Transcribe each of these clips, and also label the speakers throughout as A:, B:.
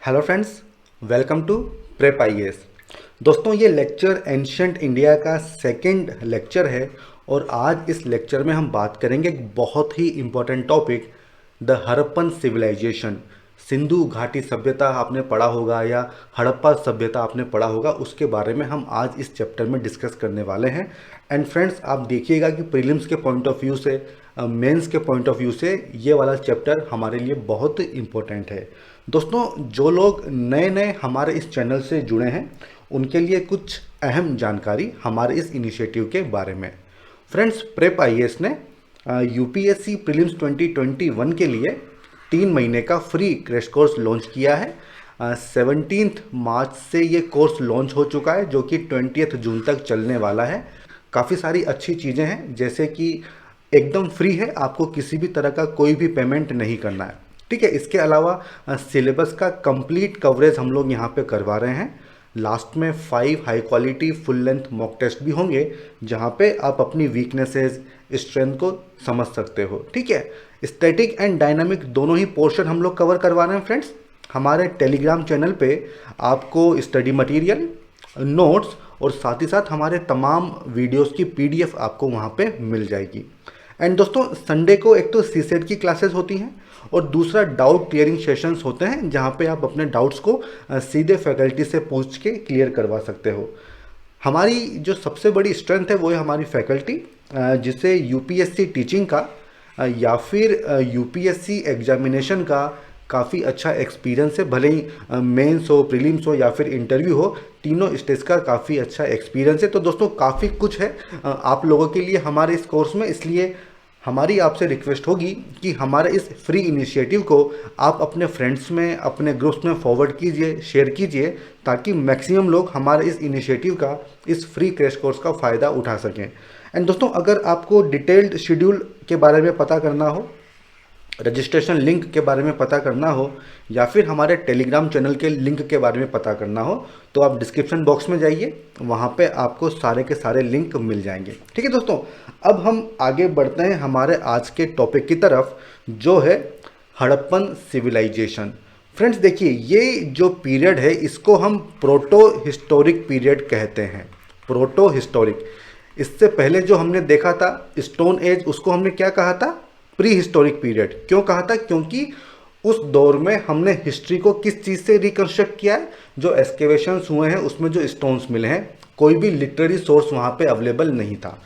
A: Hello friends, welcome to prep IAS. दोस्तों, ये lecture ancient India का सेकंड लेक्चर है और आज इस लेक्चर में हम बात करेंगे एक बहुत ही important topic, the Harappan civilisation. Sindhu घाटी सभ्यता आपने पढ़ा होगा या हड़प्पा सभ्यता आपने पढ़ा होगा, उसके बारे में हम आज इस चैप्टर में डिस्कस करने वाले हैं। एंड फ्रेंड्स, आप देखिएगा कि प्रीलिम्स के पॉइंट ऑफ व्यू से, मेंस के पॉइंट ऑफ व्यू से ये वाला चैप्टर हमारे लिए बहुत इम्पोर्टेंट है। दोस्तों, जो लोग नए नए हमारे इस चैनल से जुड़े हैं उनके लिए कुछ अहम जानकारी हमारे इस इनिशिएटिव के बारे में। फ्रेंड्स, प्रेप आईएएस ने यूपीएससी प्रीलिम्स 2021 के लिए 3 महीने का फ्री क्रैश कोर्स लॉन्च किया है। 17 मार्च से ये कोर्स लॉन्च हो चुका है, जो कि 20 जून तक चलने वाला है। काफ़ी सारी अच्छी चीज़ें हैं, जैसे कि एकदम फ्री है, आपको किसी भी तरह का कोई भी पेमेंट नहीं करना है। ठीक है। इसके अलावा सिलेबस का कंप्लीट कवरेज हम लोग यहाँ पे करवा रहे हैं। लास्ट में 5 high quality full length mock test भी होंगे, जहाँ पे आप अपनी वीकनेसेस, स्ट्रेंथ को समझ सकते हो। ठीक है। स्टैटिक एंड डायनामिक दोनों ही पोर्शन हम लोग कवर करवा रहे हैं फ्रेंड्स। हमारे टेलीग्राम चैनल पे आपको स्टडी मटेरियल, नोट्स और साथ ही साथ हमारे तमाम वीडियोस की पीडीएफ आपको वहाँ पे मिल जाएगी। एंड दोस्तों, संडे को एक तो सीसेट की क्लासेस होती हैं और दूसरा डाउट क्लियरिंग सेशंस होते हैं, जहाँ पे आप अपने डाउट्स को सीधे फैकल्टी से पूछ के क्लियर करवा सकते हो। हमारी जो सबसे बड़ी स्ट्रेंथ है वो है हमारी फैकल्टी, जिसे यूपीएससी टीचिंग का या फिर यूपीएससी एग्जामिनेशन का काफ़ी अच्छा एक्सपीरियंस है। भले ही मेंस हो, प्रीलिम्स हो या फिर इंटरव्यू हो, तीनों स्टेज का काफ़ी अच्छा एक्सपीरियंस है। तो दोस्तों, काफ़ी कुछ है आप लोगों के लिए हमारे इस कोर्स में, इसलिए हमारी आपसे रिक्वेस्ट होगी कि हमारे इस फ्री इनिशिएटिव को आप अपने फ्रेंड्स में, अपने ग्रुप्स में फॉरवर्ड कीजिए, शेयर कीजिए, ताकि मैक्सिमम लोग हमारे इस इनिशिएटिव का, इस फ्री क्रैश कोर्स का फ़ायदा उठा सकें। एंड दोस्तों, अगर आपको डिटेल्ड शेड्यूल के बारे में पता करना हो, रजिस्ट्रेशन लिंक के बारे में पता करना हो या फिर हमारे टेलीग्राम चैनल के लिंक के बारे में पता करना हो, तो आप डिस्क्रिप्शन बॉक्स में जाइए, वहाँ पे आपको सारे के सारे लिंक मिल जाएंगे। ठीक है दोस्तों, अब हम आगे बढ़ते हैं हमारे आज के टॉपिक की तरफ, जो है हड़प्पन सिविलाइजेशन। फ्रेंड्स देखिए, ये जो पीरियड है इसको हम प्रोटो हिस्टोरिक पीरियड कहते हैं। Proto historic. इससे पहले जो हमने देखा था स्टोन एज, उसको हमने क्या कहा था? Pre historic period. क्यों कहा था? क्योंकि उस दौर में हमने हिस्ट्री को किस चीज़ से रिकंस्ट्रक्ट किया है? जो एक्सकेवेशंस हुए हैं उसमें जो स्टोन्स मिले हैं, कोई भी लिटरेरी सोर्स वहाँ पे अवेलेबल नहीं था।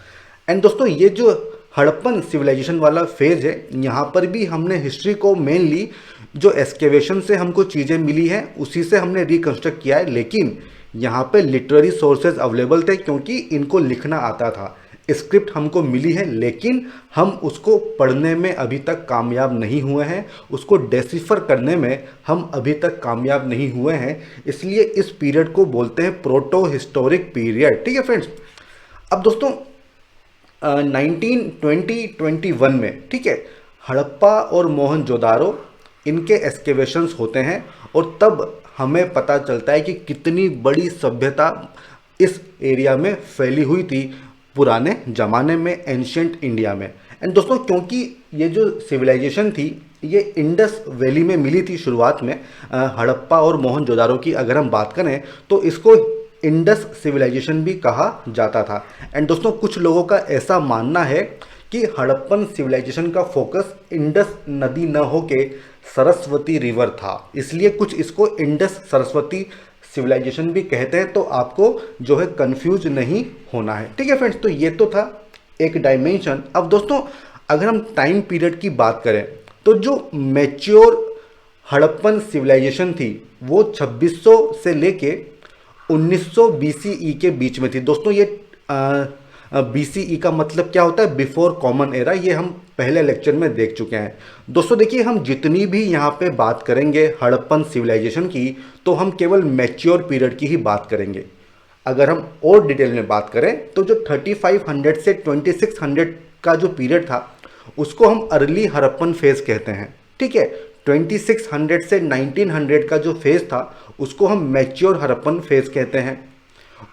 A: एंड दोस्तों, ये जो हड़प्पन सिविलाइजेशन वाला फेज है, यहाँ पर भी हमने हिस्ट्री को मेनली जो एक्सकेवेशन से हमको चीज़ें मिली हैं उसी से हमने रिकंस्ट्रक्ट किया है। लेकिन यहाँ पे लिटरेरी सोर्सेज अवेलेबल थे, क्योंकि इनको लिखना आता था। स्क्रिप्ट हमको मिली है, लेकिन हम उसको पढ़ने में अभी तक कामयाब नहीं हुए हैं, उसको डेसिफर करने में हम अभी तक कामयाब नहीं हुए हैं। इसलिए इस पीरियड को बोलते हैं प्रोटो हिस्टोरिक पीरियड। ठीक है फ्रेंड्स। अब दोस्तों, 1921 में, ठीक है, हड़प्पा और मोहनजोदारो, इनके एक्सकेवेशंस होते हैं और तब हमें पता चलता है कि कितनी बड़ी सभ्यता इस एरिया में फैली हुई थी पुराने ज़माने में, एंशियंट इंडिया में। एंड दोस्तों, क्योंकि ये जो सिविलाइजेशन थी ये इंडस वैली में मिली थी शुरुआत में, हड़प्पा और मोहनजोदारो की अगर हम बात करें तो इसको इंडस सिविलाइजेशन भी कहा जाता था। एंड दोस्तों, कुछ लोगों का ऐसा मानना है कि हड़प्पन सिविलाइजेशन का फोकस इंडस नदी न होके सरस्वती रिवर था, इसलिए कुछ इसको इंडस सरस्वती सिविलाइजेशन भी कहते हैं। तो आपको जो है कंफ्यूज नहीं होना है। ठीक है फ्रेंड्स, तो ये तो था एक डायमेंशन। अब दोस्तों, अगर हम टाइम पीरियड की बात करें तो जो मैच्योर हड़प्पन सिविलाइजेशन थी वो 2600 से लेके 1900 बीसीई के बीच में थी। दोस्तों, ये बीसीई का मतलब क्या होता है? Before common era. ये हम पहले लेक्चर में देख चुके हैं। दोस्तों देखिए, हम जितनी भी यहाँ पे बात करेंगे हड़प्पन सिविलाइजेशन की, तो हम केवल मैच्योर पीरियड की ही बात करेंगे। अगर हम और डिटेल में बात करें तो जो 3500 से 2600 का जो पीरियड था उसको हम अर्ली हड़प्पन फेज कहते हैं। ठीक है। 2600 से 1900 का जो फेज था उसको हम मैच्योर हड़प्पन फेज कहते हैं,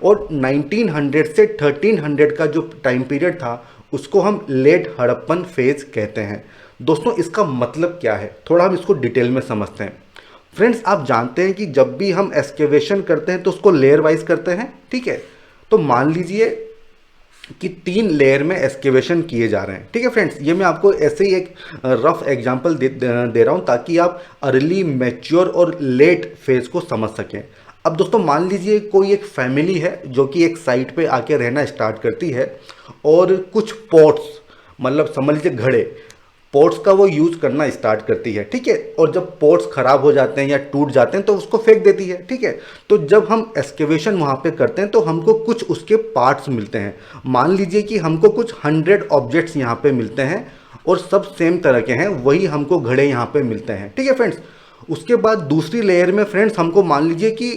A: और 1900 से 1300 का जो टाइम पीरियड था उसको हम लेट हड़प्पन फेज कहते हैं। दोस्तों, इसका मतलब क्या है? थोड़ा हम इसको डिटेल में समझते हैं। फ्रेंड्स आप जानते हैं कि जब भी हम एक्सकेवेशन करते हैं तो उसको लेयर वाइज करते हैं, ठीक है। तो मान लीजिए कि 3 लेयर में एक्सकेवेशन किए जा रहे हैं, ठीक है फ्रेंड्स। ये मैं आपको ऐसे ही एक रफ एग्जांपल दे रहा हूँ ताकि आप अर्ली, मैच्योर और लेट फेज को समझ सकें। अब दोस्तों मान लीजिए कोई एक फैमिली है जो कि एक साइट पे आके रहना स्टार्ट करती है और कुछ पॉट्स, मतलब समझ लीजिए घड़े, पॉट्स का वो यूज करना स्टार्ट करती है, ठीक है। और जब पॉट्स खराब हो जाते हैं या टूट जाते हैं तो उसको फेंक देती है, ठीक है। तो जब हम एक्सकेवेशन वहाँ पे करते हैं तो हमको कुछ उसके पार्ट्स मिलते हैं। मान लीजिए कि हमको कुछ 100 ऑब्जेक्ट्स यहाँ पे मिलते हैं और सब सेम तरह के हैं, वही हमको घड़े यहाँ पे मिलते हैं, ठीक है फ्रेंड्स। उसके बाद दूसरी लेयर में फ्रेंड्स हमको मान लीजिए कि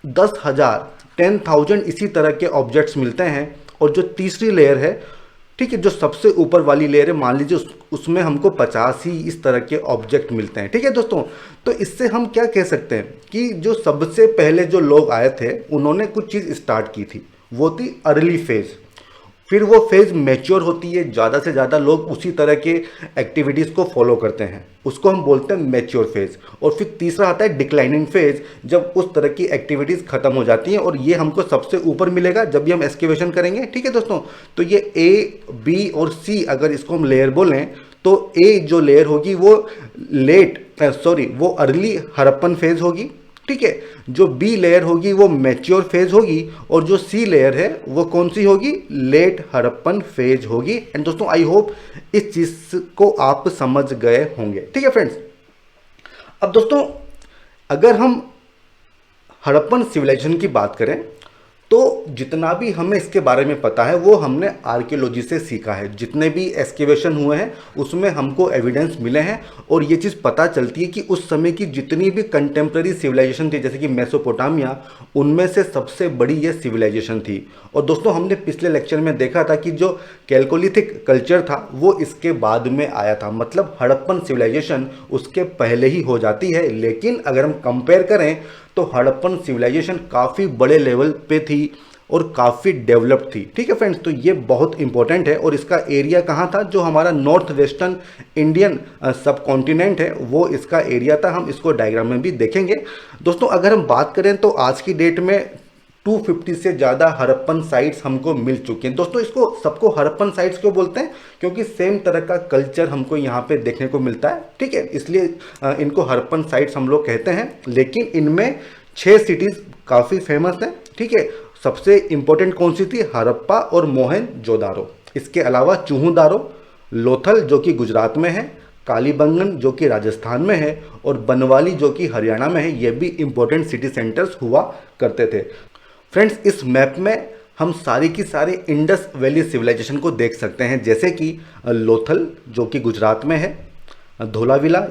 A: 10,000 10,000 इसी तरह के ऑब्जेक्ट्स मिलते हैं। और जो तीसरी लेयर है, ठीक है, जो सबसे ऊपर वाली लेयर है, मान लीजिए उसमें हमको 50 ही इस तरह के ऑब्जेक्ट मिलते हैं, ठीक है दोस्तों। तो इससे हम क्या कह सकते हैं कि जो सबसे पहले जो लोग आए थे उन्होंने कुछ चीज़ स्टार्ट की थी, वो थी अर्ली फेज। फिर वो फेज मैच्योर होती है, ज़्यादा से ज़्यादा लोग उसी तरह के एक्टिविटीज़ को फॉलो करते हैं, उसको हम बोलते हैं मैच्योर फेज। और फिर तीसरा आता है डिक्लाइनिंग फेज, जब उस तरह की एक्टिविटीज़ खत्म हो जाती हैं। और ये हमको सबसे ऊपर मिलेगा जब भी हम एक्सकेवेशन करेंगे, ठीक है दोस्तों। तो ये ए, बी और सी अगर इसको हम लेयर बोलें तो ए जो लेयर होगी वो वो अर्ली हड़प्पन फेज होगी, ठीक है। जो बी लेयर होगी वो मैच्योर फेज होगी और जो सी लेयर है वो कौन सी होगी, लेट हड़प्पन फेज होगी। एंड दोस्तों आई होप इस चीज को आप समझ गए होंगे, ठीक है फ्रेंड्स। अब दोस्तों अगर हम हड़प्पन सिविलाइजेशन की बात करें तो जितना भी हमें इसके बारे में पता है वो हमने आर्कियोलॉजी से सीखा है। जितने भी एक्सकेवेशन हुए हैं उसमें हमको एविडेंस मिले हैं और ये चीज़ पता चलती है कि उस समय की जितनी भी कंटेम्प्रेरी सिविलाइजेशन थी, जैसे कि मेसोपोटामिया, उनमें से सबसे बड़ी ये सिविलाइजेशन थी। और दोस्तों हमने पिछले लेक्चर में देखा था कि जो कैल्कोलिथिक कल्चर था वो इसके बाद में आया था, मतलब हड़प्पन सिविलाइजेशन उसके पहले ही हो जाती है। लेकिन अगर हम कंपेयर करें तो हड़प्पन सिविलाइजेशन काफ़ी बड़े लेवल पे थी और काफ़ी डेवलप्ड थी, ठीक है फ्रेंड्स। तो ये बहुत इंपॉर्टेंट है। और इसका एरिया कहाँ था, जो हमारा नॉर्थ वेस्टर्न इंडियन सब कॉन्टिनेंट है वो इसका एरिया था। हम इसको डायग्राम में भी देखेंगे। दोस्तों अगर हम बात करें तो आज की डेट में 250 से ज़्यादा हड़प्पन साइट्स हमको मिल चुके हैं। दोस्तों इसको सबको हड़प्पन साइट्स क्यों बोलते हैं, क्योंकि सेम तरह का कल्चर हमको यहाँ पे देखने को मिलता है, ठीक है, इसलिए इनको हड़प्पन साइट्स हम लोग कहते हैं। लेकिन इनमें 6 सिटीज़ काफ़ी फेमस हैं, ठीक है। सबसे इंपॉर्टेंट कौन सी थी, हड़प्पा और मोहनजोदारो। इसके अलावा चूहूदारो, लोथल जो कि गुजरात में है, कालीबंगन जो कि राजस्थान में है और बनवाली जो कि हरियाणा में है, ये भी इंपॉर्टेंट सिटी सेंटर्स हुआ करते थे। फ्रेंड्स इस मैप में हम सारी की सारी इंडस वैली सिविलाइजेशन को देख सकते हैं, जैसे कि लोथल जो कि गुजरात में है, धोलाविला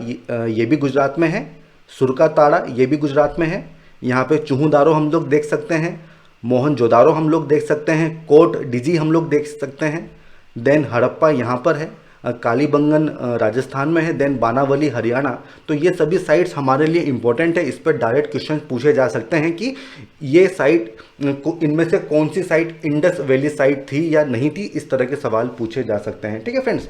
A: ये भी गुजरात में है, सुरकाताड़ा ये भी गुजरात में है, यहाँ पे चूहूदारो हम लोग देख सकते हैं, मोहनजोदारो हम लोग देख सकते हैं, कोट डिजी हम लोग देख सकते हैं, देन हड़प्पा यहाँ पर है, कालीबंगन राजस्थान में है, देन बानावली हरियाणा। तो ये सभी साइट्स हमारे लिए इंपॉर्टेंट है। इस पर डायरेक्ट क्वेश्चन पूछे जा सकते हैं कि ये साइट इनमें से कौन सी साइट इंडस वैली साइट थी या नहीं थी, इस तरह के सवाल पूछे जा सकते हैं, ठीक है फ्रेंड्स।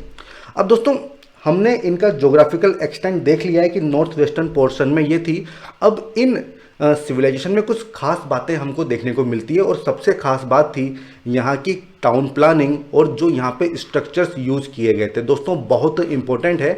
A: अब दोस्तों हमने इनका ज्योग्राफिकल एक्सटेंट देख लिया है कि नॉर्थ वेस्टर्न पोर्शन में ये थी। अब इन सिविलाइजेशन में कुछ खास बातें हमको देखने को मिलती है और सबसे खास बात थी यहाँ की टाउन प्लानिंग और जो यहाँ पे स्ट्रक्चर्स यूज किए गए थे। दोस्तों बहुत इंपॉर्टेंट है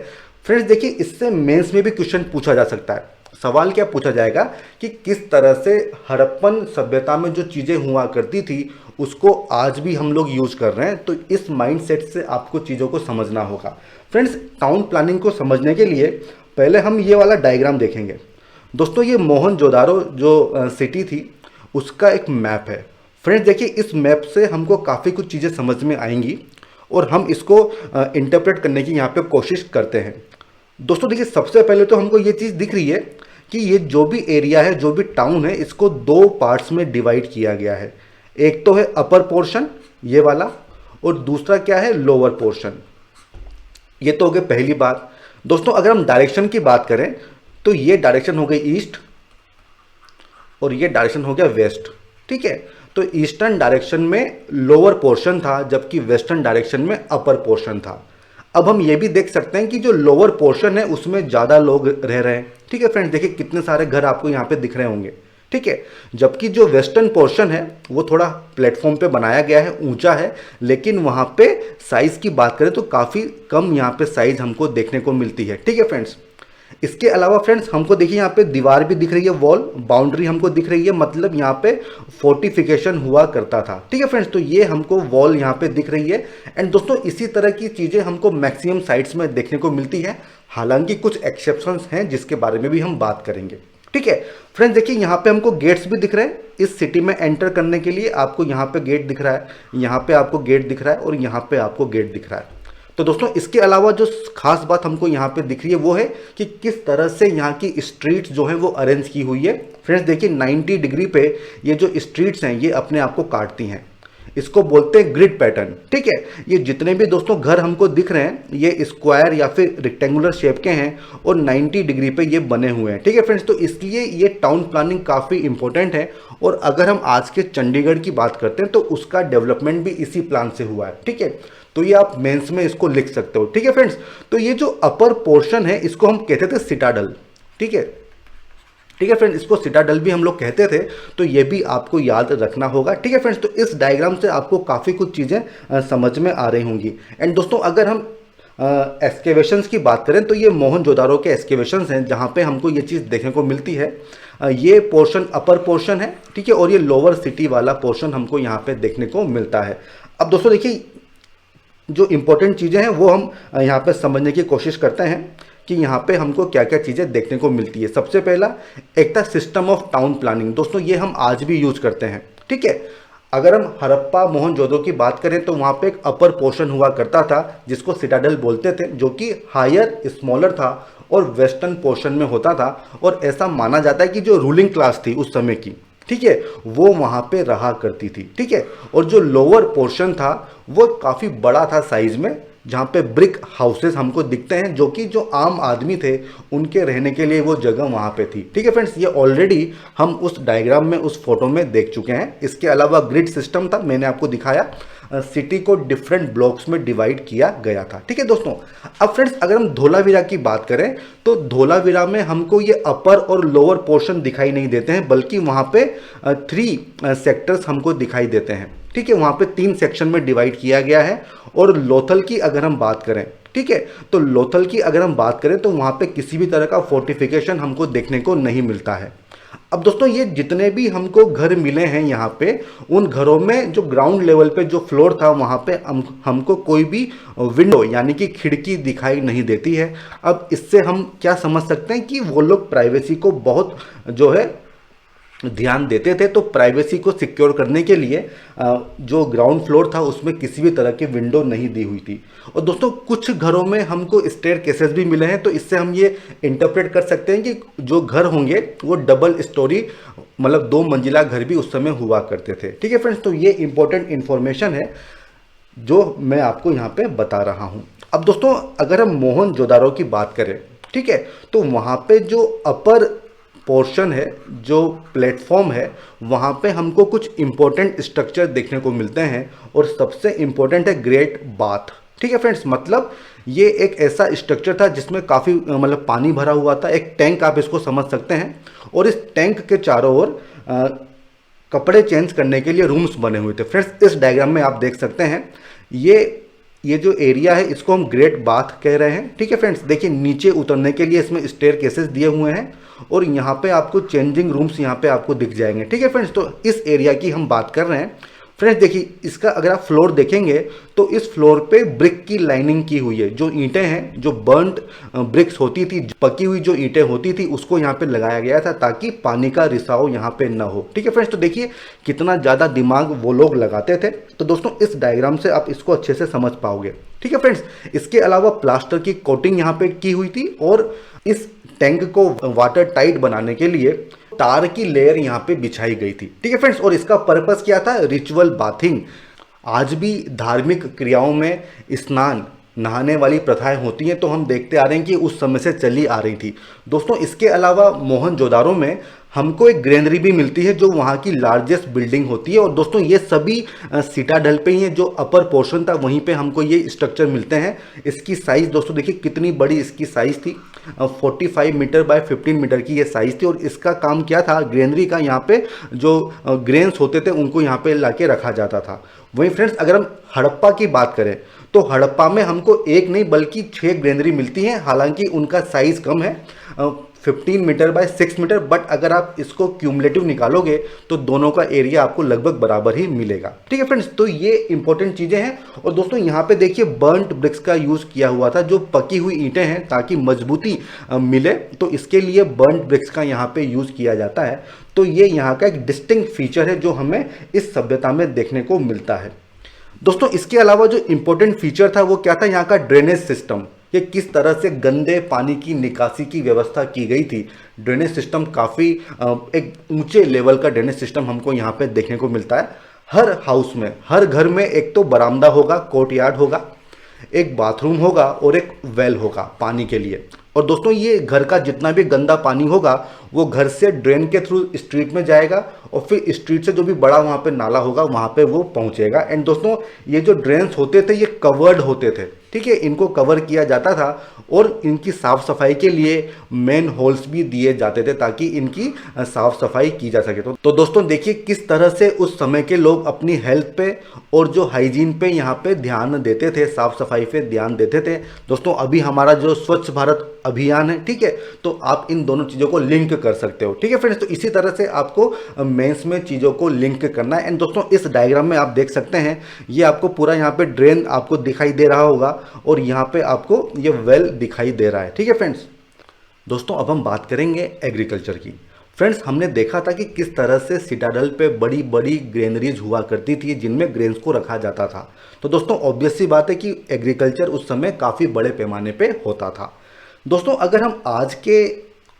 A: फ्रेंड्स। देखिए इससे मेंस में भी क्वेश्चन पूछा जा सकता है। सवाल क्या पूछा जाएगा कि किस तरह से हड़प्पन सभ्यता में जो चीज़ें हुआ करती थी उसको आज भी हम लोग यूज कर रहे हैं। तो इस माइंडसेट से आपको चीज़ों को समझना होगा फ्रेंड्स। टाउन प्लानिंग को समझने के लिए पहले हम ये वाला डायग्राम देखेंगे। दोस्तों ये मोहनजोदारो जो सिटी थी उसका एक मैप है फ्रेंड्स। देखिए इस मैप से हमको काफ़ी कुछ चीज़ें समझ में आएंगी और हम इसको इंटरप्रेट करने की यहाँ पे कोशिश करते हैं। दोस्तों देखिए सबसे पहले तो हमको ये चीज़ दिख रही है कि ये जो भी एरिया है, जो भी टाउन है, इसको 2 पार्ट्स में डिवाइड किया गया है। एक तो है अपर पोर्शन ये वाला और दूसरा क्या है, लोअर पोर्शन। ये तो हो गई पहली बात। दोस्तों अगर हम डायरेक्शन की बात करें तो ये डायरेक्शन हो गई ईस्ट और ये डायरेक्शन हो गया वेस्ट, ठीक है। तो ईस्टर्न डायरेक्शन में लोअर पोर्शन था जबकि वेस्टर्न डायरेक्शन में अपर पोर्शन था। अब हम ये भी देख सकते हैं कि जो लोअर पोर्शन है उसमें ज़्यादा लोग रह रहे हैं। ठीक है फ्रेंड्स, देखिए कितने सारे घर आपको यहाँ पे दिख रहे होंगे। ठीक है, जबकि जो वेस्टर्न पोर्शन है वो थोड़ा प्लेटफॉर्म पे बनाया गया है, ऊंचा है, लेकिन वहाँ पे साइज़ की बात करें तो काफ़ी कम यहाँ पे साइज़ हमको देखने को मिलती है। ठीक है फ्रेंड्स, इसके अलावा फ्रेंड्स हमको देखिए यहाँ पे दीवार भी दिख रही है, वॉल बाउंड्री हमको दिख रही है, मतलब यहाँ पे फोर्टिफिकेशन हुआ करता था। ठीक है फ्रेंड्स, तो ये हमको वॉल यहाँ पे दिख रही है। एंड दोस्तों इसी तरह की चीज़ें हमको मैक्सिमम साइट्स में देखने को मिलती है, हालांकि कुछ एक्सेप्शंस हैं जिसके बारे में भी हम बात करेंगे। ठीक है फ्रेंड्स, देखिए यहाँ पे हमको गेट्स भी दिख रहे हैं। इस सिटी में एंटर करने के लिए आपको यहाँ पे गेट दिख रहा है, यहाँ पे आपको गेट दिख रहा है और यहाँ पे आपको गेट दिख रहा है। तो दोस्तों इसके अलावा जो खास बात हमको यहाँ पे दिख रही है वो है कि किस तरह से यहाँ की स्ट्रीट्स जो हैं वो अरेंज की हुई है। फ्रेंड्स देखिए 90 डिग्री पे ये जो स्ट्रीट्स हैं ये अपने आप को काटती हैं, इसको बोलते हैं ग्रिड पैटर्न। ठीक है, ये जितने भी दोस्तों घर हमको दिख रहे हैं ये स्क्वायर या फिर रेक्टेंगुलर शेप के हैं और 90 डिग्री पे ये बने हुए हैं। ठीक है फ्रेंड्स, तो इसलिए ये टाउन प्लानिंग काफ़ी इंपॉर्टेंट है। और अगर हम आज के चंडीगढ़ की बात करते हैं तो उसका डेवलपमेंट भी इसी प्लान से हुआ है। ठीक है, तो ये आप मेंस में इसको लिख सकते हो। ठीक है फ्रेंड्स, तो ये जो अपर पोर्शन है इसको हम कहते थे सिटाडल। ठीक है, ठीक है फ्रेंड्स, इसको सिटाडल भी हम लोग कहते थे, तो ये भी आपको याद रखना होगा। ठीक है फ्रेंड्स, तो इस डायग्राम से आपको काफ़ी कुछ चीज़ें समझ में आ रही होंगी। एंड दोस्तों अगर हम एक्सकेवेशंस की बात करें तो ये मोहनजोदारो के एक्सकेवेशंस हैं जहाँ पे हमको ये चीज़ देखने को मिलती है। ये पोर्शन अपर पोर्शन है। ठीक है, और ये लोअर सिटी वाला पोर्शन हमको यहाँ पे देखने को मिलता है। अब दोस्तों देखिए जो इंपॉर्टेंट चीज़ें हैं वो हम यहाँ पे समझने की कोशिश करते हैं कि यहाँ पे हमको क्या क्या चीज़ें देखने को मिलती है। सबसे पहला एक था सिस्टम ऑफ टाउन प्लानिंग। दोस्तों ये हम आज भी यूज करते हैं। ठीक है, अगर हम हड़प्पा मोहनजोदड़ो की बात करें तो वहाँ पे एक अपर पोर्शन हुआ करता था जिसको सिटाडल बोलते थे, जो कि हायर स्मॉलर था और वेस्टर्न पोर्शन में होता था। और ऐसा माना जाता है कि जो रूलिंग क्लास थी उस समय की, ठीक है, वो वहाँ पे रहा करती थी। ठीक है, और जो लोअर पोर्शन था वो काफ़ी बड़ा था साइज में, जहाँ पे ब्रिक हाउसेस हमको दिखते हैं जो कि जो आम आदमी थे उनके रहने के लिए वो जगह वहाँ पे थी। ठीक है फ्रेंड्स, ये ऑलरेडी हम उस डायग्राम में उस फोटो में देख चुके हैं। इसके अलावा ग्रिड सिस्टम था, मैंने आपको दिखाया, सिटी को डिफरेंट ब्लॉक्स में डिवाइड किया गया था। ठीक है दोस्तों, अब फ्रेंड्स अगर हम धोलावीरा की बात करें तो धोलावीरा में हमको ये अपर और लोअर पोर्शन दिखाई नहीं देते हैं, बल्कि वहाँ पे 3 सेक्टर्स हमको दिखाई देते हैं। ठीक है, वहाँ पे 3 सेक्शन में डिवाइड किया गया है। और लोथल की अगर हम बात करें, ठीक है, तो लोथल की अगर हम बात करें तो वहाँ पे किसी भी तरह का फोर्टिफिकेशन हमको देखने को नहीं मिलता है। अब दोस्तों ये जितने भी हमको घर मिले हैं यहाँ पे, उन घरों में जो ग्राउंड लेवल पे जो फ्लोर था वहाँ पे हमको कोई भी विंडो यानी कि खिड़की दिखाई नहीं देती है। अब इससे हम क्या समझ सकते हैं कि वो लोग प्राइवेसी को बहुत जो है ध्यान देते थे। तो प्राइवेसी को सिक्योर करने के लिए जो ग्राउंड फ्लोर था उसमें किसी भी तरह की विंडो नहीं दी हुई थी। और दोस्तों कुछ घरों में हमको स्टेयर केसेस भी मिले हैं, तो इससे हम ये इंटरप्रेट कर सकते हैं कि जो घर होंगे वो डबल स्टोरी मतलब 2 मंजिला घर भी उस समय हुआ करते थे। ठीक है फ्रेंड्स, तो ये इंपॉर्टेंट इन्फॉर्मेशन है जो मैं आपको यहाँ पे बता रहा हूँ। अब दोस्तों अगर हम मोहनजोदारो की बात करें, ठीक है, तो वहाँ पे जो अपर पोर्शन है, जो प्लेटफॉर्म है, वहाँ पे हमको कुछ इम्पोर्टेंट स्ट्रक्चर देखने को मिलते हैं। और सबसे इम्पोर्टेंट है ग्रेट बाथ। ठीक है फ्रेंड्स, मतलब ये एक ऐसा स्ट्रक्चर था जिसमें काफ़ी मतलब पानी भरा हुआ था, एक टैंक आप इसको समझ सकते हैं। और इस टैंक के चारों ओर कपड़े चेंज करने के लिए रूम्स बने हुए थे। फ्रेंड्स इस डायग्राम में आप देख सकते हैं ये जो एरिया है इसको हम ग्रेट बाथ कह रहे हैं। ठीक है फ्रेंड्स, देखिए नीचे उतरने के लिए इसमें स्टेयर केसेस दिए हुए हैं और यहाँ पे आपको चेंजिंग रूम्स यहाँ पे आपको दिख जाएंगे। ठीक है फ्रेंड्स, तो इस एरिया की हम बात कर रहे हैं। फ्रेंड्स देखिए इसका अगर आप फ्लोर देखेंगे तो इस फ्लोर पे ब्रिक की लाइनिंग की हुई है। जो ईंटें हैं, जो बर्न्ड ब्रिक्स होती थी, पकी हुई जो ईंटें होती थी, उसको यहाँ पे लगाया गया था ताकि पानी का रिसाव यहाँ पे ना हो। ठीक है फ्रेंड्स, तो देखिए कितना ज़्यादा दिमाग वो लोग लगाते थे। तो दोस्तों इस डायग्राम से आप इसको अच्छे से समझ पाओगे। ठीक है फ्रेंड्स, इसके अलावा प्लास्टर की कोटिंग यहाँ पे की हुई थी और इस टैंक को वाटर टाइट बनाने के लिए तार की लेयर यहाँ पे बिछाई गई थी। ठीक है फ्रेंड्स, और इसका पर्पस क्या था? Ritual bathing. आज भी धार्मिक क्रियाओं में स्नान नहाने वाली प्रथाएं होती हैं, तो हम देखते आ रहे हैं कि उस समय से चली आ रही थी। दोस्तों इसके अलावा मोहनजोदारो में हमको एक ग्रेनरी भी मिलती है जो वहाँ की लार्जेस्ट बिल्डिंग होती है। और दोस्तों ये सभी सिटाडेल पे ही है, जो अपर पोर्शन था वहीं पे हमको ये स्ट्रक्चर मिलते हैं। इसकी साइज़ दोस्तों देखिए कितनी बड़ी इसकी साइज़ थी, 45 मीटर बाय 15 मीटर की ये साइज़ थी। और इसका काम क्या था, ग्रेनरी का, यहाँ पे जो ग्रेन्स होते थे उनको यहाँ पे लाके रखा जाता था। वहीं फ्रेंड्स अगर हम हड़प्पा की बात करें तो हड़प्पा में हमको एक नहीं बल्कि 6 ग्रेनरी मिलती हैं। हालांकि उनका साइज़ कम है, 15 मीटर बाय 6 मीटर, बट अगर आप इसको क्यूमुलेटिव निकालोगे तो दोनों का एरिया आपको लगभग बराबर ही मिलेगा। ठीक है फ्रेंड्स, तो ये इंपॉर्टेंट चीज़ें हैं। और दोस्तों यहाँ पे देखिए बर्न्ट ब्रिक्स का यूज़ किया हुआ था, जो पकी हुई ईंटें हैं, ताकि मजबूती मिले, तो इसके लिए बर्न्ट ब्रिक्स का यहाँ पे यूज़ किया जाता है। तो ये यहाँ का एक डिस्टिंक्ट फीचर है जो हमें इस सभ्यता में देखने को मिलता है। दोस्तों इसके अलावा जो इंपॉर्टेंट फीचर था वो क्या था, यहाँ का ड्रेनेज सिस्टम, कि किस तरह से गंदे पानी की निकासी की व्यवस्था की गई थी। ड्रेनेज सिस्टम काफ़ी एक ऊंचे लेवल का ड्रेनेज सिस्टम हमको यहाँ पे देखने को मिलता है। हर हाउस में, हर घर में एक तो बरामदा होगा, कोर्टयार्ड होगा, एक बाथरूम होगा और एक वेल होगा पानी के लिए। और दोस्तों ये घर का जितना भी गंदा पानी होगा वो घर से ड्रेन के थ्रू स्ट्रीट में जाएगा और फिर स्ट्रीट से जो भी बड़ा वहाँ पे नाला होगा वहाँ पे वो पहुँचेगा। एंड दोस्तों ये जो ड्रेन्स होते थे ये कवर्ड होते थे, ठीक है, इनको कवर किया जाता था और इनकी साफ़ सफाई के लिए मेन होल्स भी दिए जाते थे ताकि इनकी साफ़ सफाई की जा सके। तो दोस्तों देखिए किस तरह से उस समय के लोग अपनी हेल्थ पे और जो हाइजीन पे यहाँ पे ध्यान देते थे, साफ़ सफाई पे ध्यान देते थे। दोस्तों अभी हमारा जो स्वच्छ भारत अभियान है, ठीक है, तो आप इन दोनों चीज़ों को लिंक कर सकते हो। ठीक है फ्रेंड्स, तो इसी तरह से आपको मेंस में चीज़ों को लिंक करना है। एंड दोस्तों इस डायग्राम में आप देख सकते हैं ये आपको पूरा यहाँ पे ड्रेन आपको दिखाई दे रहा होगा और यहाँ पे आपको ये वेल दिखाई दे रहा है। ठीक है फ्रेंड्स, दोस्तों अब हम बात करेंगे एग्रीकल्चर की। फ्रेंड्स हमने देखा था कि किस तरह से सिटाडेल पे बड़ी बड़ी ग्रेनरीज हुआ करती थी जिनमें ग्रेन्स को रखा जाता था। तो दोस्तों ऑब्वियस सी बात है कि एग्रीकल्चर उस समय काफ़ी बड़े पैमाने पे होता था। दोस्तों अगर हम आज के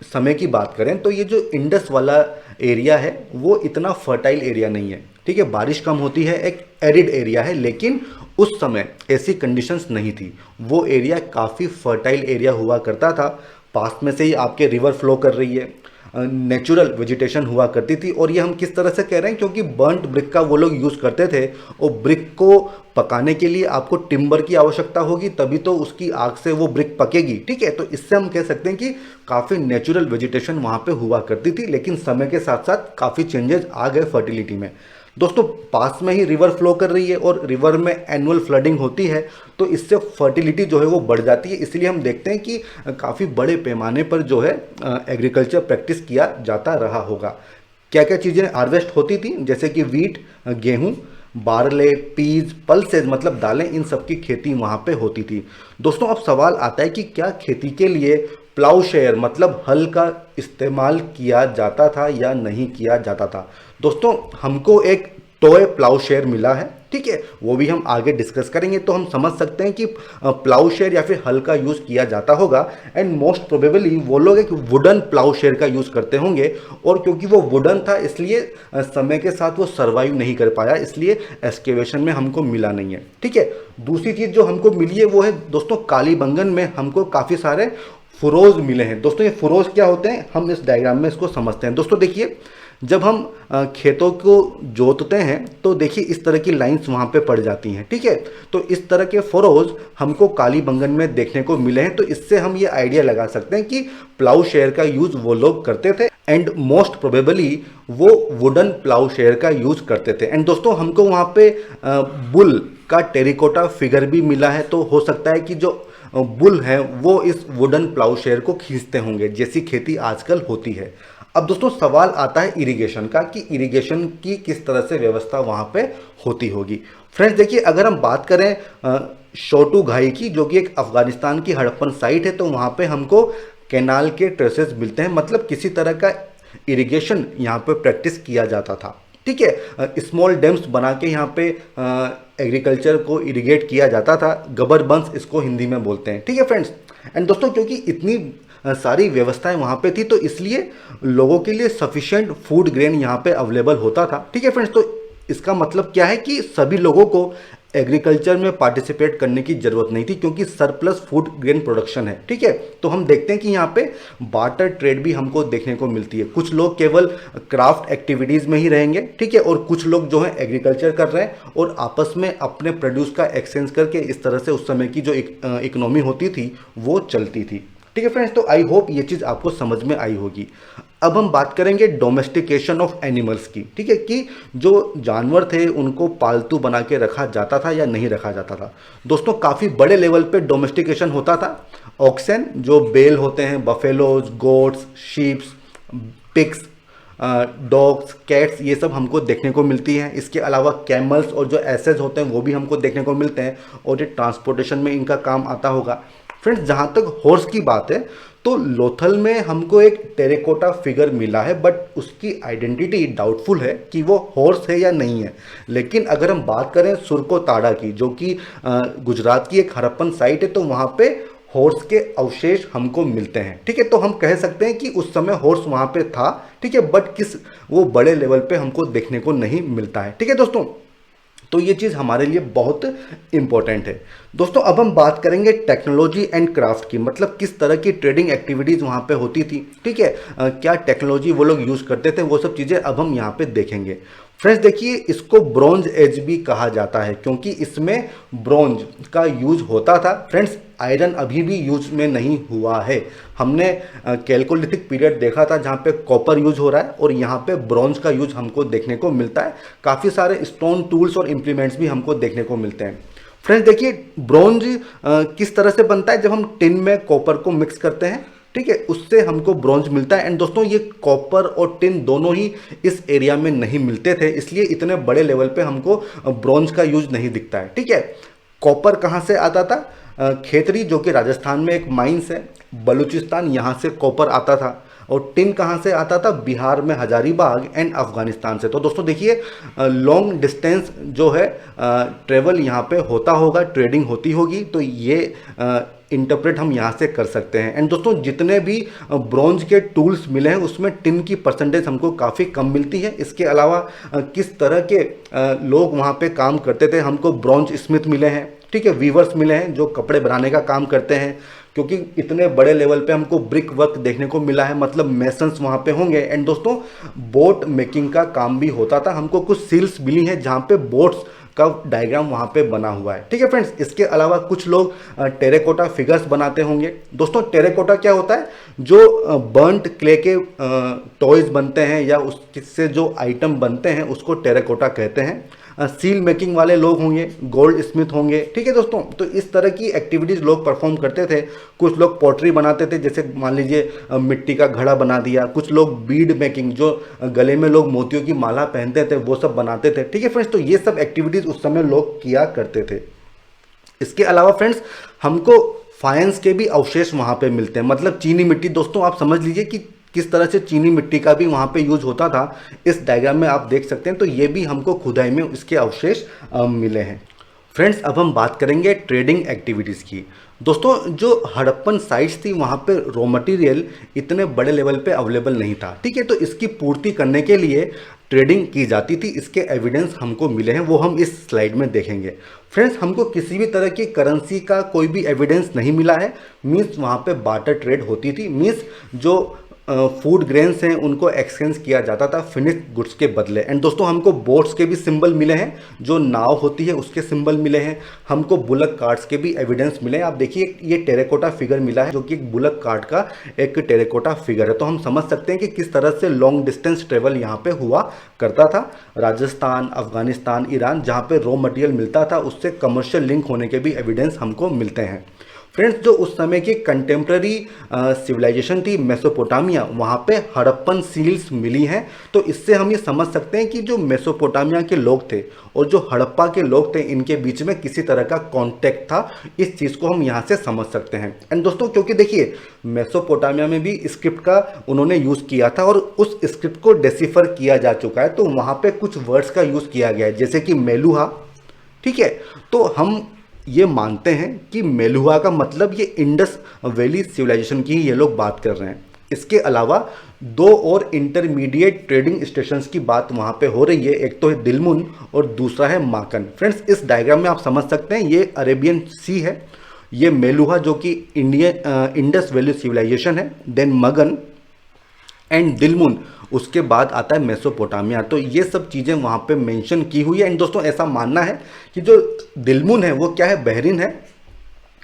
A: समय की बात करें तो ये जो इंडस वाला एरिया है वो इतना फर्टाइल एरिया नहीं है। ठीक है, बारिश कम होती है, एक एरिड एरिया है, लेकिन उस समय ऐसी कंडीशंस नहीं थी। वो एरिया काफ़ी फर्टाइल एरिया हुआ करता था। पास में से ही आपके रिवर फ्लो कर रही है, नेचुरल वेजिटेशन हुआ करती थी। और ये हम किस तरह से कह रहे हैं, क्योंकि बर्न्ट ब्रिक का वो लोग यूज़ करते थे और ब्रिक को पकाने के लिए आपको टिम्बर की आवश्यकता होगी, तभी तो उसकी आग से वो ब्रिक पकेगी। ठीक है, तो इससे हम कह सकते हैं कि काफ़ी नेचुरल वेजिटेशन वहाँ पे हुआ करती थी, लेकिन समय के साथ साथ काफ़ी चेंजेस आ गए फर्टिलिटी में। दोस्तों पास में ही रिवर फ्लो कर रही है और रिवर में एनुअल फ्लडिंग होती है, तो इससे फर्टिलिटी जो है वो बढ़ जाती है। इसलिए हम देखते हैं कि काफ़ी बड़े पैमाने पर जो है एग्रीकल्चर प्रैक्टिस किया जाता रहा होगा। क्या क्या चीज़ें हार्वेस्ट होती थी, जैसे कि वीट, गेहूँ, बारले, पीज, पल्सेज मतलब दालें, इन सब की खेती वहाँ पे होती थी। दोस्तों अब सवाल आता है कि क्या खेती के लिए प्लाउशेयर मतलब हल का इस्तेमाल किया जाता था या नहीं किया जाता था। दोस्तों हमको एक टॉय प्लाउशेयर मिला है, ठीक है, वो भी हम आगे डिस्कस करेंगे। तो हम समझ सकते हैं कि प्लाउशेयर या फिर हल का यूज़ किया जाता होगा। एंड मोस्ट प्रोबेबली वो लोग एक वुडन प्लाउशेयर का यूज़ करते होंगे, और क्योंकि वो वुडन था इसलिए समय के साथ वो सर्वाइव नहीं कर पाया, इसलिए एक्सकेवेशन में हमको मिला नहीं है। ठीक है, दूसरी चीज़ जो हमको मिली है वो है दोस्तों कालीबंगन में हमको काफ़ी सारे फुरोज मिले हैं। दोस्तों ये फुरोज क्या होते हैं, हम इस डायग्राम में इसको समझते हैं। दोस्तों देखिए जब हम खेतों को जोतते हैं तो देखिए इस तरह की लाइंस वहाँ पे पड़ जाती हैं। ठीक है, तो इस तरह के फुरोज हमको कालीबंगन में देखने को मिले हैं। तो इससे हम ये आइडिया लगा सकते हैं कि प्लाउशेयर का यूज़ वो लोग करते थे, एंड मोस्ट प्रोबेबली वो वुडन प्लाउशेयर का यूज़ करते थे। एंड दोस्तों हमको वहाँ पे बुल का टेरिकोटा फिगर भी मिला है, तो हो सकता है कि जो बुल है वो इस वुडन प्लाउशेयर को खींचते होंगे, जैसी खेती आजकल होती है। अब दोस्तों सवाल आता है इरिगेशन का, कि इरिगेशन की किस तरह से व्यवस्था वहाँ पे होती होगी। फ्रेंड्स देखिए अगर हम बात करें शोटू घाई की, जो कि एक अफगानिस्तान की हड़प्पन साइट है, तो वहाँ पे हमको कैनाल के ट्रेसेस मिलते हैं, मतलब किसी तरह का इरिगेशन यहाँ पे प्रैक्टिस किया जाता था। ठीक है, स्मॉल डैम्स बना के यहाँ पे एग्रीकल्चर को इरिगेट किया जाता था, गबर बंस इसको हिंदी में बोलते हैं। ठीक है फ्रेंड्स, एंड दोस्तों क्योंकि इतनी सारी व्यवस्थाएं वहाँ पे थी तो इसलिए लोगों के लिए सफिशिएंट फूड ग्रेन यहाँ पे अवेलेबल होता था। ठीक है फ्रेंड्स, तो इसका मतलब क्या है कि सभी लोगों को एग्रीकल्चर में पार्टिसिपेट करने की ज़रूरत नहीं थी, क्योंकि सरप्लस फूड ग्रेन प्रोडक्शन है। ठीक है, तो हम देखते हैं कि यहाँ पे बार्टर ट्रेड भी हमको देखने को मिलती है। कुछ लोग केवल क्राफ्ट एक्टिविटीज़ में ही रहेंगे, ठीक है, और कुछ लोग जो है एग्रीकल्चर कर रहे हैं और आपस में अपने प्रोड्यूस का एक्सचेंज करके इस तरह से उस समय की जो इकोनॉमी होती थी वो चलती थी। ठीक है फ्रेंड्स, तो आई होप ये चीज़ आपको समझ में आई होगी। अब हम बात करेंगे डोमेस्टिकेशन ऑफ एनिमल्स की। ठीक है, कि जो जानवर थे उनको पालतू बना के रखा जाता था या नहीं रखा जाता था। दोस्तों काफ़ी बड़े लेवल पे डोमेस्टिकेशन होता था। ऑक्सन जो बेल होते हैं, buffaloes, goats, sheeps, pigs, dogs, cats, ये सब हमको देखने को मिलती हैं। इसके अलावा कैमल्स और जो एसेज होते हैं वो भी हमको देखने को मिलते हैं, और ये ट्रांसपोर्टेशन में इनका काम आता होगा। फ्रेंड्स जहाँ तक हॉर्स की बात है तो लोथल में हमको एक टेरेकोटा फिगर मिला है, बट उसकी आइडेंटिटी डाउटफुल है कि वो हॉर्स है या नहीं है। लेकिन अगर हम बात करें सुरको ताड़ा की, जो कि गुजरात की एक हड़प्पन साइट है, तो वहाँ पे हॉर्स के अवशेष हमको मिलते हैं। ठीक है, तो हम कह सकते हैं कि उस समय हॉर्स वहाँ पे था। ठीक है, बट किस वो बड़े लेवल पे हमको देखने को नहीं मिलता है। ठीक है दोस्तों, तो ये चीज़ हमारे लिए बहुत इंपॉर्टेंट है। दोस्तों अब हम बात करेंगे टेक्नोलॉजी एंड क्राफ्ट की, मतलब किस तरह की ट्रेडिंग एक्टिविटीज़ वहाँ पे होती थी। ठीक है, क्या टेक्नोलॉजी वो लोग यूज़ करते थे, वो सब चीज़ें अब हम यहाँ पे देखेंगे। फ्रेंड्स देखिए, इसको ब्रॉन्ज एज भी कहा जाता है, क्योंकि इसमें ब्रॉन्ज का यूज होता था। फ्रेंड्स आयरन अभी भी यूज में नहीं हुआ है। हमने कैल्कोलिथिक पीरियड देखा था जहाँ पे कॉपर यूज हो रहा है, और यहाँ पे ब्रॉन्ज का यूज हमको देखने को मिलता है। काफ़ी सारे स्टोन टूल्स और इम्प्लीमेंट्स भी हमको देखने को मिलते हैं। फ्रेंड्स देखिए, ब्रॉन्ज किस तरह से बनता है, जब हम टिन में कॉपर को मिक्स करते हैं, ठीक है, उससे हमको ब्रॉन्ज मिलता है। एंड दोस्तों ये कॉपर और टिन दोनों ही इस एरिया में नहीं मिलते थे, इसलिए इतने बड़े लेवल पे हमको ब्रॉन्ज का यूज नहीं दिखता है। ठीक है, कॉपर कहाँ से आता था, खेतरी जो कि राजस्थान में एक माइंस है, बलूचिस्तान, यहाँ से कॉपर आता था। और टिन कहाँ से आता था, बिहार में हजारीबाग एंड अफगानिस्तान से। तो दोस्तों देखिए, लॉन्ग डिस्टेंस जो है ट्रेवल यहाँ पे होता होगा, ट्रेडिंग होती होगी, तो ये इंटरप्रेट हम यहाँ से कर सकते हैं। एंड दोस्तों जितने भी ब्रॉन्ज के टूल्स मिले हैं उसमें टिन की परसेंटेज हमको काफ़ी कम मिलती है। इसके अलावा किस तरह के लोग वहाँ पे काम करते थे, हमको ब्रॉन्ज स्मिथ मिले हैं, ठीक है, वीवर्स मिले हैं जो कपड़े बनाने का काम करते हैं, क्योंकि इतने बड़े लेवल पे हमको ब्रिक वर्क देखने को मिला है, मतलब मेसन्स वहाँ पे होंगे। एंड दोस्तों बोट मेकिंग का काम भी होता था, हमको कुछ सील्स मिली हैं जहाँ पे बोट्स का डायग्राम वहाँ पे बना हुआ है। ठीक है फ्रेंड्स, इसके अलावा कुछ लोग टेरेकोटा फिगर्स बनाते होंगे। दोस्तों टेरेकोटा क्या होता है, जो बर्न्ट क्ले के टॉयज बनते हैं या उससे जो आइटम बनते हैं उसको टेरेकोटा कहते हैं। सील मेकिंग वाले लोग होंगे, गोल्ड स्मिथ होंगे। ठीक है दोस्तों, तो इस तरह की एक्टिविटीज़ लोग परफॉर्म करते थे। कुछ लोग पॉटरी बनाते थे, जैसे मान लीजिए मिट्टी का घड़ा बना दिया। कुछ लोग बीड मेकिंग, जो गले में लोग मोतियों की माला पहनते थे, वो सब बनाते थे। ठीक है फ्रेंड्स, तो ये सब एक्टिविटीज़ उस समय लोग किया करते थे। इसके अलावा फ्रेंड्स हमको फाइंस के भी अवशेष वहाँ पे मिलते हैं, मतलब चीनी मिट्टी। दोस्तों आप समझ लीजिए कि किस तरह से चीनी मिट्टी का भी वहाँ पे यूज होता था, इस डायग्राम में आप देख सकते हैं। तो ये भी हमको खुदाई में इसके अवशेष मिले हैं। फ्रेंड्स अब हम बात करेंगे ट्रेडिंग एक्टिविटीज़ की। दोस्तों जो हड़प्पन साइट्स थी वहाँ पे रॉ मटेरियल इतने बड़े लेवल पे अवेलेबल नहीं था। ठीक है, तो इसकी पूर्ति करने के लिए ट्रेडिंग की जाती थी। इसके एविडेंस हमको मिले हैं, वो हम इस स्लाइड में देखेंगे। फ्रेंड्स हमको किसी भी तरह की करेंसी का कोई भी एविडेंस नहीं मिला है, मीन्स वहाँ पे बार्टर ट्रेड होती थी। मीन्स जो फूड ग्रेन्स हैं उनको एक्सचेंज किया जाता था फिनिश्ड गुड्स के बदले। एंड दोस्तों हमको बोट्स के भी सिंबल मिले हैं, जो नाव होती है उसके सिंबल मिले हैं। हमको बुलक कार्ट्स के भी एविडेंस मिले हैं। आप देखिए ये टेरेकोटा फिगर मिला है, जो कि एक बुलक कार्ट का एक टेरेकोटा फिगर है। तो हम समझ सकते हैं कि किस तरह से लॉन्ग डिस्टेंस ट्रेवल यहाँ पे हुआ करता था। राजस्थान, अफगानिस्तान, ईरान, जहाँ पे रॉ मटेरियल मिलता था उससे कमर्शियल लिंक होने के भी एविडेंस हमको मिलते हैं। फ्रेंड्स जो उस समय की कंटेम्प्रेरी सिविलाइजेशन थी मेसोपोटामिया, वहाँ पे हड़प्पन सील्स मिली हैं। तो इससे हम ये समझ सकते हैं कि जो मेसोपोटामिया के लोग थे और जो हड़प्पा के लोग थे, इनके बीच में किसी तरह का कॉन्टैक्ट था। इस चीज़ को हम यहाँ से समझ सकते हैं। एंड दोस्तों क्योंकि देखिए मेसोपोटामिया में भी स्क्रिप्ट का उन्होंने यूज़ किया था और उस स्क्रिप्ट को डेसिफर किया जा चुका है, तो वहाँ पर कुछ वर्ड्स का यूज़ किया गया है, जैसे कि मेलुहा। ठीक है, तो हम ये मानते हैं कि मेलुहा का मतलब ये इंडस वैली सिविलाइजेशन की ही ये लोग बात कर रहे हैं। इसके अलावा दो और इंटरमीडिएट ट्रेडिंग स्टेशंस की बात वहाँ पे हो रही है, एक तो है दिलमुन और दूसरा है माकन। फ्रेंड्स, इस डायग्राम में आप समझ सकते हैं ये अरेबियन सी है, ये मेलुहा जो कि इंडस वैली सिविलाइजेशन है, देन मगन एंड दिलमुन, उसके बाद आता है मेसोपोटामिया। तो ये सब चीज़ें वहाँ पे मेंशन की हुई है। एंड दोस्तों ऐसा मानना है कि जो दिलमुन है वो क्या है, बहरीन है,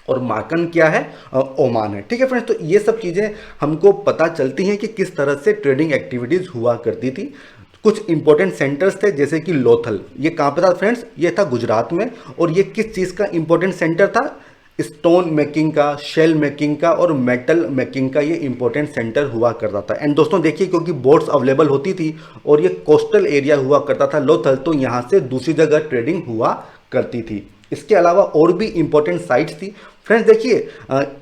A: और माकन क्या है, ओमान है। ठीक है फ्रेंड्स, तो ये सब चीज़ें हमको पता चलती हैं कि किस तरह से ट्रेडिंग एक्टिविटीज़ हुआ करती थी। कुछ इंपॉर्टेंट सेंटर्स थे जैसे कि लोथल, ये कहाँ पे था फ्रेंड्स, ये था गुजरात में। और ये किस चीज़ का इंपॉर्टेंट सेंटर था, स्टोन मेकिंग का, शेल मेकिंग का और मेटल मेकिंग का ये इंपॉर्टेंट सेंटर हुआ करता था। एंड दोस्तों देखिए, क्योंकि बोट्स अवेलेबल होती थी और ये कोस्टल एरिया हुआ करता था लोथल, तो यहाँ से दूसरी जगह ट्रेडिंग हुआ करती थी। इसके अलावा और भी इंपॉर्टेंट साइट्स थी। फ्रेंड्स देखिए,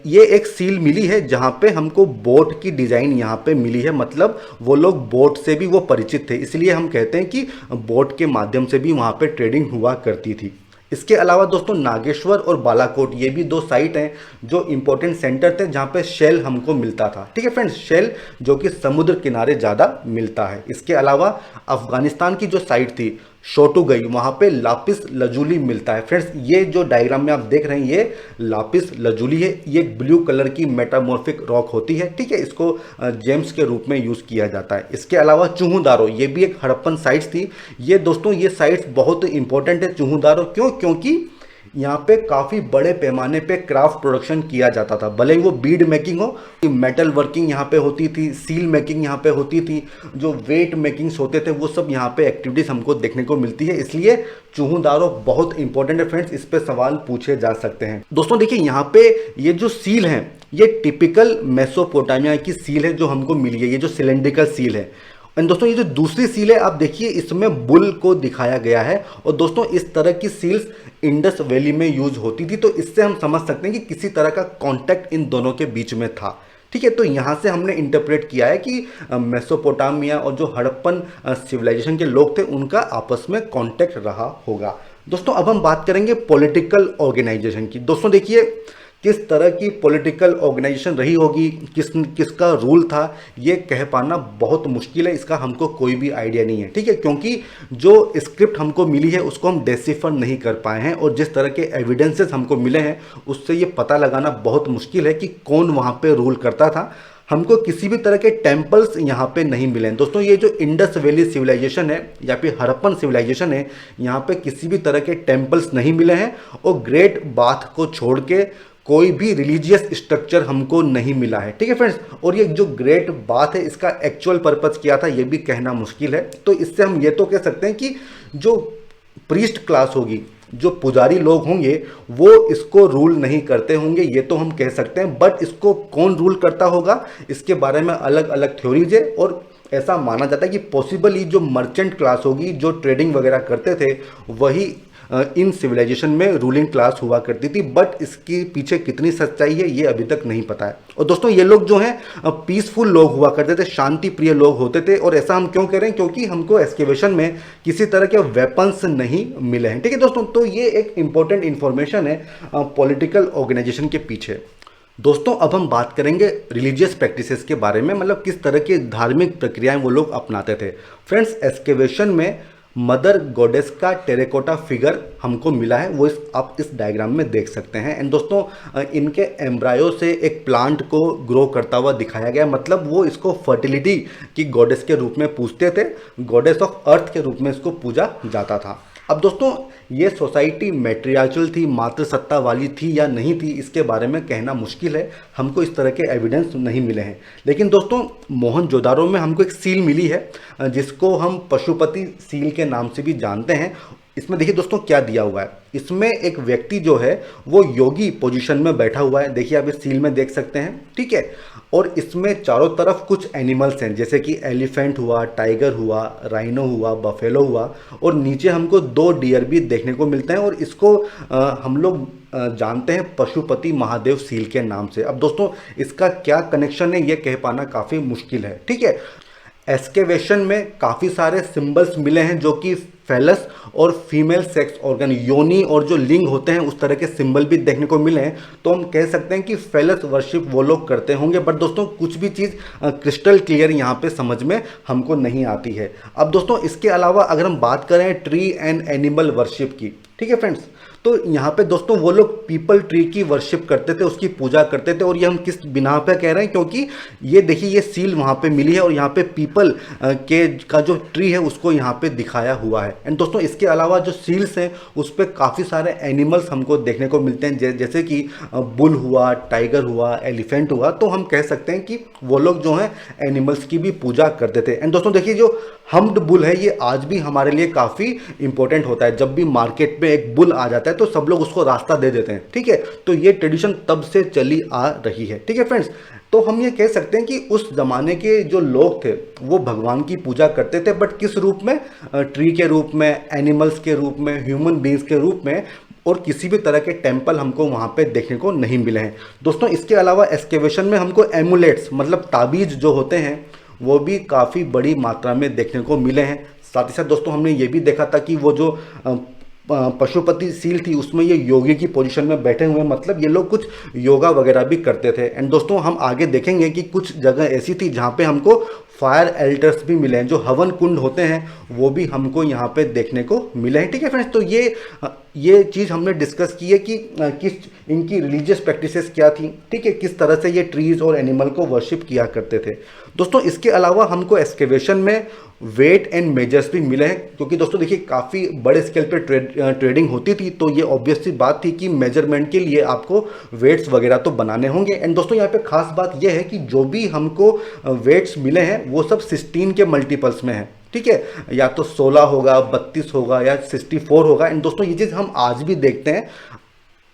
A: ये एक सील मिली है जहाँ पे हमको बोट की डिज़ाइन यहाँ पे मिली है, मतलब वो लोग बोट से भी वो परिचित थे, इसलिए हम कहते हैं कि बोट के माध्यम से भी वहाँ पे ट्रेडिंग हुआ करती थी। इसके अलावा दोस्तों नागेश्वर और बालाकोट, ये भी दो साइट हैं जो इंपॉर्टेंट सेंटर थे जहाँ पे शेल हमको मिलता था। ठीक है फ्रेंड्स, शेल जो कि समुद्र किनारे ज़्यादा मिलता है। इसके अलावा अफगानिस्तान की जो साइट थी शोटुगई, वहाँ पे लापिस लजूली मिलता है। फ्रेंड्स, ये जो डायग्राम में आप देख रहे हैं ये लापिस लजूली है, ये ब्लू कलर की मेटामॉर्फिक रॉक होती है। ठीक है, इसको जेम्स के रूप में यूज़ किया जाता है। इसके अलावा चूहूदारो, ये भी एक हड़प्पन साइट्स थी। ये दोस्तों ये साइट्स बहुत इंपॉर्टेंट है चूहूदारो, क्योंकि यहाँ पे काफ़ी बड़े पैमाने पे क्राफ्ट प्रोडक्शन किया जाता था, भले ही वो बीड मेकिंग हो, मेटल वर्किंग यहाँ पे होती थी, सील मेकिंग यहाँ पे होती थी, जो वेट मेकिंग्स होते थे वो सब यहाँ पे एक्टिविटीज़ हमको देखने को मिलती है। इसलिए चूहूदारो बहुत इंपॉर्टेंट है फ्रेंड्स, इस पे सवाल पूछे जा सकते हैं। दोस्तों देखिए, यहाँ पे ये जो सील है ये टिपिकल मेसोपोटामिया की सील है जो हमको मिली है, ये जो सिलेंड्रिकल सील है। एंड दोस्तों ये जो दूसरी सील है आप देखिए, इसमें बुल को दिखाया गया है। और दोस्तों इस तरह की सील्स इंडस वैली में यूज होती थी, तो इससे हम समझ सकते हैं कि किसी तरह का कांटेक्ट इन दोनों के बीच में था। ठीक है, तो यहाँ से हमने इंटरप्रेट किया है कि मेसोपोटामिया और जो हड़प्पन सिविलाइजेशन के लोग थे उनका आपस में कांटेक्ट रहा होगा। दोस्तों अब हम बात करेंगे पॉलिटिकल ऑर्गेनाइजेशन की। दोस्तों देखिए, किस तरह की पॉलिटिकल ऑर्गेनाइजेशन रही होगी, किसका रूल था, ये कह पाना बहुत मुश्किल है, इसका हमको कोई भी आइडिया नहीं है। ठीक है, क्योंकि जो स्क्रिप्ट हमको मिली है उसको हम डेसिफर नहीं कर पाए हैं, और जिस तरह के एविडेंसेस हमको मिले हैं उससे ये पता लगाना बहुत मुश्किल है कि कौन वहाँ पे रूल करता था। हमको किसी भी तरह के टेम्पल्स यहाँ पे नहीं मिले हैं। दोस्तों ये जो इंडस वैली सिविलाइजेशन है या फिर हड़प्पन सिविलाइजेशन है, यहाँ पे किसी भी तरह के टेम्पल्स नहीं मिले हैं, और ग्रेट बाथ को छोड़ के कोई भी रिलीजियस स्ट्रक्चर हमको नहीं मिला है। ठीक है फ्रेंड्स, और ये जो ग्रेट बात है इसका एक्चुअल पर्पस क्या था ये भी कहना मुश्किल है। तो इससे हम ये तो कह सकते हैं कि जो प्रीस्ट क्लास होगी, जो पुजारी लोग होंगे, वो इसको रूल नहीं करते होंगे, ये तो हम कह सकते हैं। बट इसको कौन रूल करता होगा इसके बारे में अलग अलग थ्योरीज है, और ऐसा माना जाता है कि पॉसिबली जो मर्चेंट क्लास होगी, जो ट्रेडिंग वगैरह करते थे, वही इन सिविलाइजेशन में रूलिंग क्लास हुआ करती थी। बट इसके पीछे कितनी सच्चाई है ये अभी तक नहीं पता है। और दोस्तों ये लोग जो हैं पीसफुल लोग हुआ करते थे, शांति प्रिय लोग होते थे। और ऐसा हम क्यों कह रहे हैं, क्योंकि हमको एक्सकेवेशन में किसी तरह के वेपन्स नहीं मिले हैं। ठीक है दोस्तों, तो ये एक इंपॉर्टेंट इंफॉर्मेशन है पॉलिटिकल ऑर्गेनाइजेशन के पीछे। दोस्तों अब हम बात करेंगे रिलीजियस प्रैक्टिसेस के बारे में, मतलब किस तरह की धार्मिक प्रक्रियाएं वो लोग अपनाते थे। फ्रेंड्स, एक्सकेवेशन में मदर गॉडेस का टेरेकोटा फिगर हमको मिला है, वो आप इस डायग्राम में देख सकते हैं। एंड दोस्तों इनके एम्ब्रायो से एक प्लांट को ग्रो करता हुआ दिखाया गया, मतलब वो इसको फर्टिलिटी की गॉडेस के रूप में पूजते थे, गॉडेस ऑफ अर्थ के रूप में इसको पूजा जाता था। अब दोस्तों ये सोसाइटी मैट्रियार्चल थी, मातृसत्ता वाली थी या नहीं थी, इसके बारे में कहना मुश्किल है, हमको इस तरह के एविडेंस नहीं मिले हैं। लेकिन दोस्तों मोहनजोदारो में हमको एक सील मिली है जिसको हम पशुपति सील के नाम से भी जानते हैं। इसमें देखिए दोस्तों क्या दिया हुआ है, इसमें एक व्यक्ति जो है वो योगी पोजीशन में बैठा हुआ है, देखिए आप इस सील में देख सकते हैं। ठीक है, और इसमें चारों तरफ कुछ एनिमल्स हैं, जैसे कि एलिफेंट हुआ, टाइगर हुआ, राइनो हुआ, बफेलो हुआ, और नीचे हमको 2 डियर भी देखने को मिलते हैं, और इसको हम लोग जानते हैं पशुपति महादेव सील के नाम से। अब दोस्तों इसका क्या कनेक्शन है ये कह पाना काफ़ी मुश्किल है। ठीक है, एक्सकेवेशन में काफ़ी सारे सिंबल्स मिले हैं जो कि फेलस और फीमेल सेक्स ऑर्गन, योनि और जो लिंग होते हैं उस तरह के सिंबल भी देखने को मिले हैं। तो हम कह सकते हैं कि फेलस वर्शिप वो लोग करते होंगे। बट दोस्तों कुछ भी चीज़ क्रिस्टल क्लियर यहाँ पे समझ में हमको नहीं आती है। अब दोस्तों इसके अलावा अगर हम बात करें ट्री एंड एनिमल वर्शिप की, ठीक है फ्रेंड्स, तो यहाँ पे दोस्तों वो लोग पीपल ट्री की वर्शिप करते थे, उसकी पूजा करते थे। और ये हम किस बिना पे कह रहे हैं, क्योंकि ये देखिए ये सील वहाँ पे मिली है और यहाँ पे पीपल के का जो ट्री है उसको यहाँ पे दिखाया हुआ है। एंड दोस्तों इसके अलावा जो सील्स हैं उस पर काफ़ी सारे एनिमल्स हमको देखने को मिलते हैं, जैसे कि बुल हुआ, टाइगर हुआ, एलिफेंट हुआ। तो हम कह सकते हैं कि वो लोग जो हैं एनिमल्स की भी पूजा करते थे। एंड दोस्तों देखिए जो हम्प्ड बुल है ये आज भी हमारे लिए काफ़ी इंपॉर्टेंट होता है। जब भी मार्केट में एक बुल आ जाता है तो सब लोग उसको रास्ता दे देते हैं, ठीक है। तो ये ट्रेडिशन तब से चली आ रही है, ठीक है फ्रेंड्स। तो हम ये कह सकते हैं कि उस जमाने के जो लोग थे वो भगवान की पूजा करते थे, बट किस रूप में? ट्री के रूप में, एनिमल्स के रूप में, ह्यूमन बींग्स के रूप में। और किसी भी तरह के टेम्पल हमको वहाँ पे देखने को नहीं मिले हैं। दोस्तों इसके अलावा एक्सकेवेशन में हमको एमुलेट्स मतलब ताबीज जो होते हैं वो भी काफ़ी बड़ी मात्रा में देखने को मिले हैं। साथ ही साथ दोस्तों हमने ये भी देखा था कि वो जो पशुपति सील थी उसमें ये योगी की पोजीशन में बैठे हुए, मतलब ये लोग कुछ योगा वगैरह भी करते थे। एंड दोस्तों हम आगे देखेंगे कि कुछ जगह ऐसी थी जहाँ पे हमको फायर एल्टर्स भी मिले हैं, जो हवन कुंड होते हैं वो भी हमको यहाँ पे देखने को मिले हैं, ठीक है फ्रेंड्स। तो ये चीज़ हमने डिस्कस की है कि किस इनकी रिलीजियस प्रैक्टिसेस क्या थी, ठीक है, किस तरह से ये ट्रीज और एनिमल को वर्शिप किया करते थे। दोस्तों इसके अलावा हमको एक्सकेवेशन में वेट एंड मेजर्स भी मिले हैं, क्योंकि दोस्तों देखिए काफ़ी बड़े स्केल पे ट्रेडिंग होती थी। तो ये ऑब्वियस सी बात थी कि मेजरमेंट के लिए आपको वेट्स वगैरह तो बनाने होंगे। एंड दोस्तों यहाँ पे खास बात यह है कि जो भी हमको वेट्स मिले हैं वो सब 16 के मल्टीपल्स में है, ठीक है। या तो 16 होगा, 32 होगा या 64 होगा। एंड दोस्तों ये चीज़ हम आज भी देखते हैं,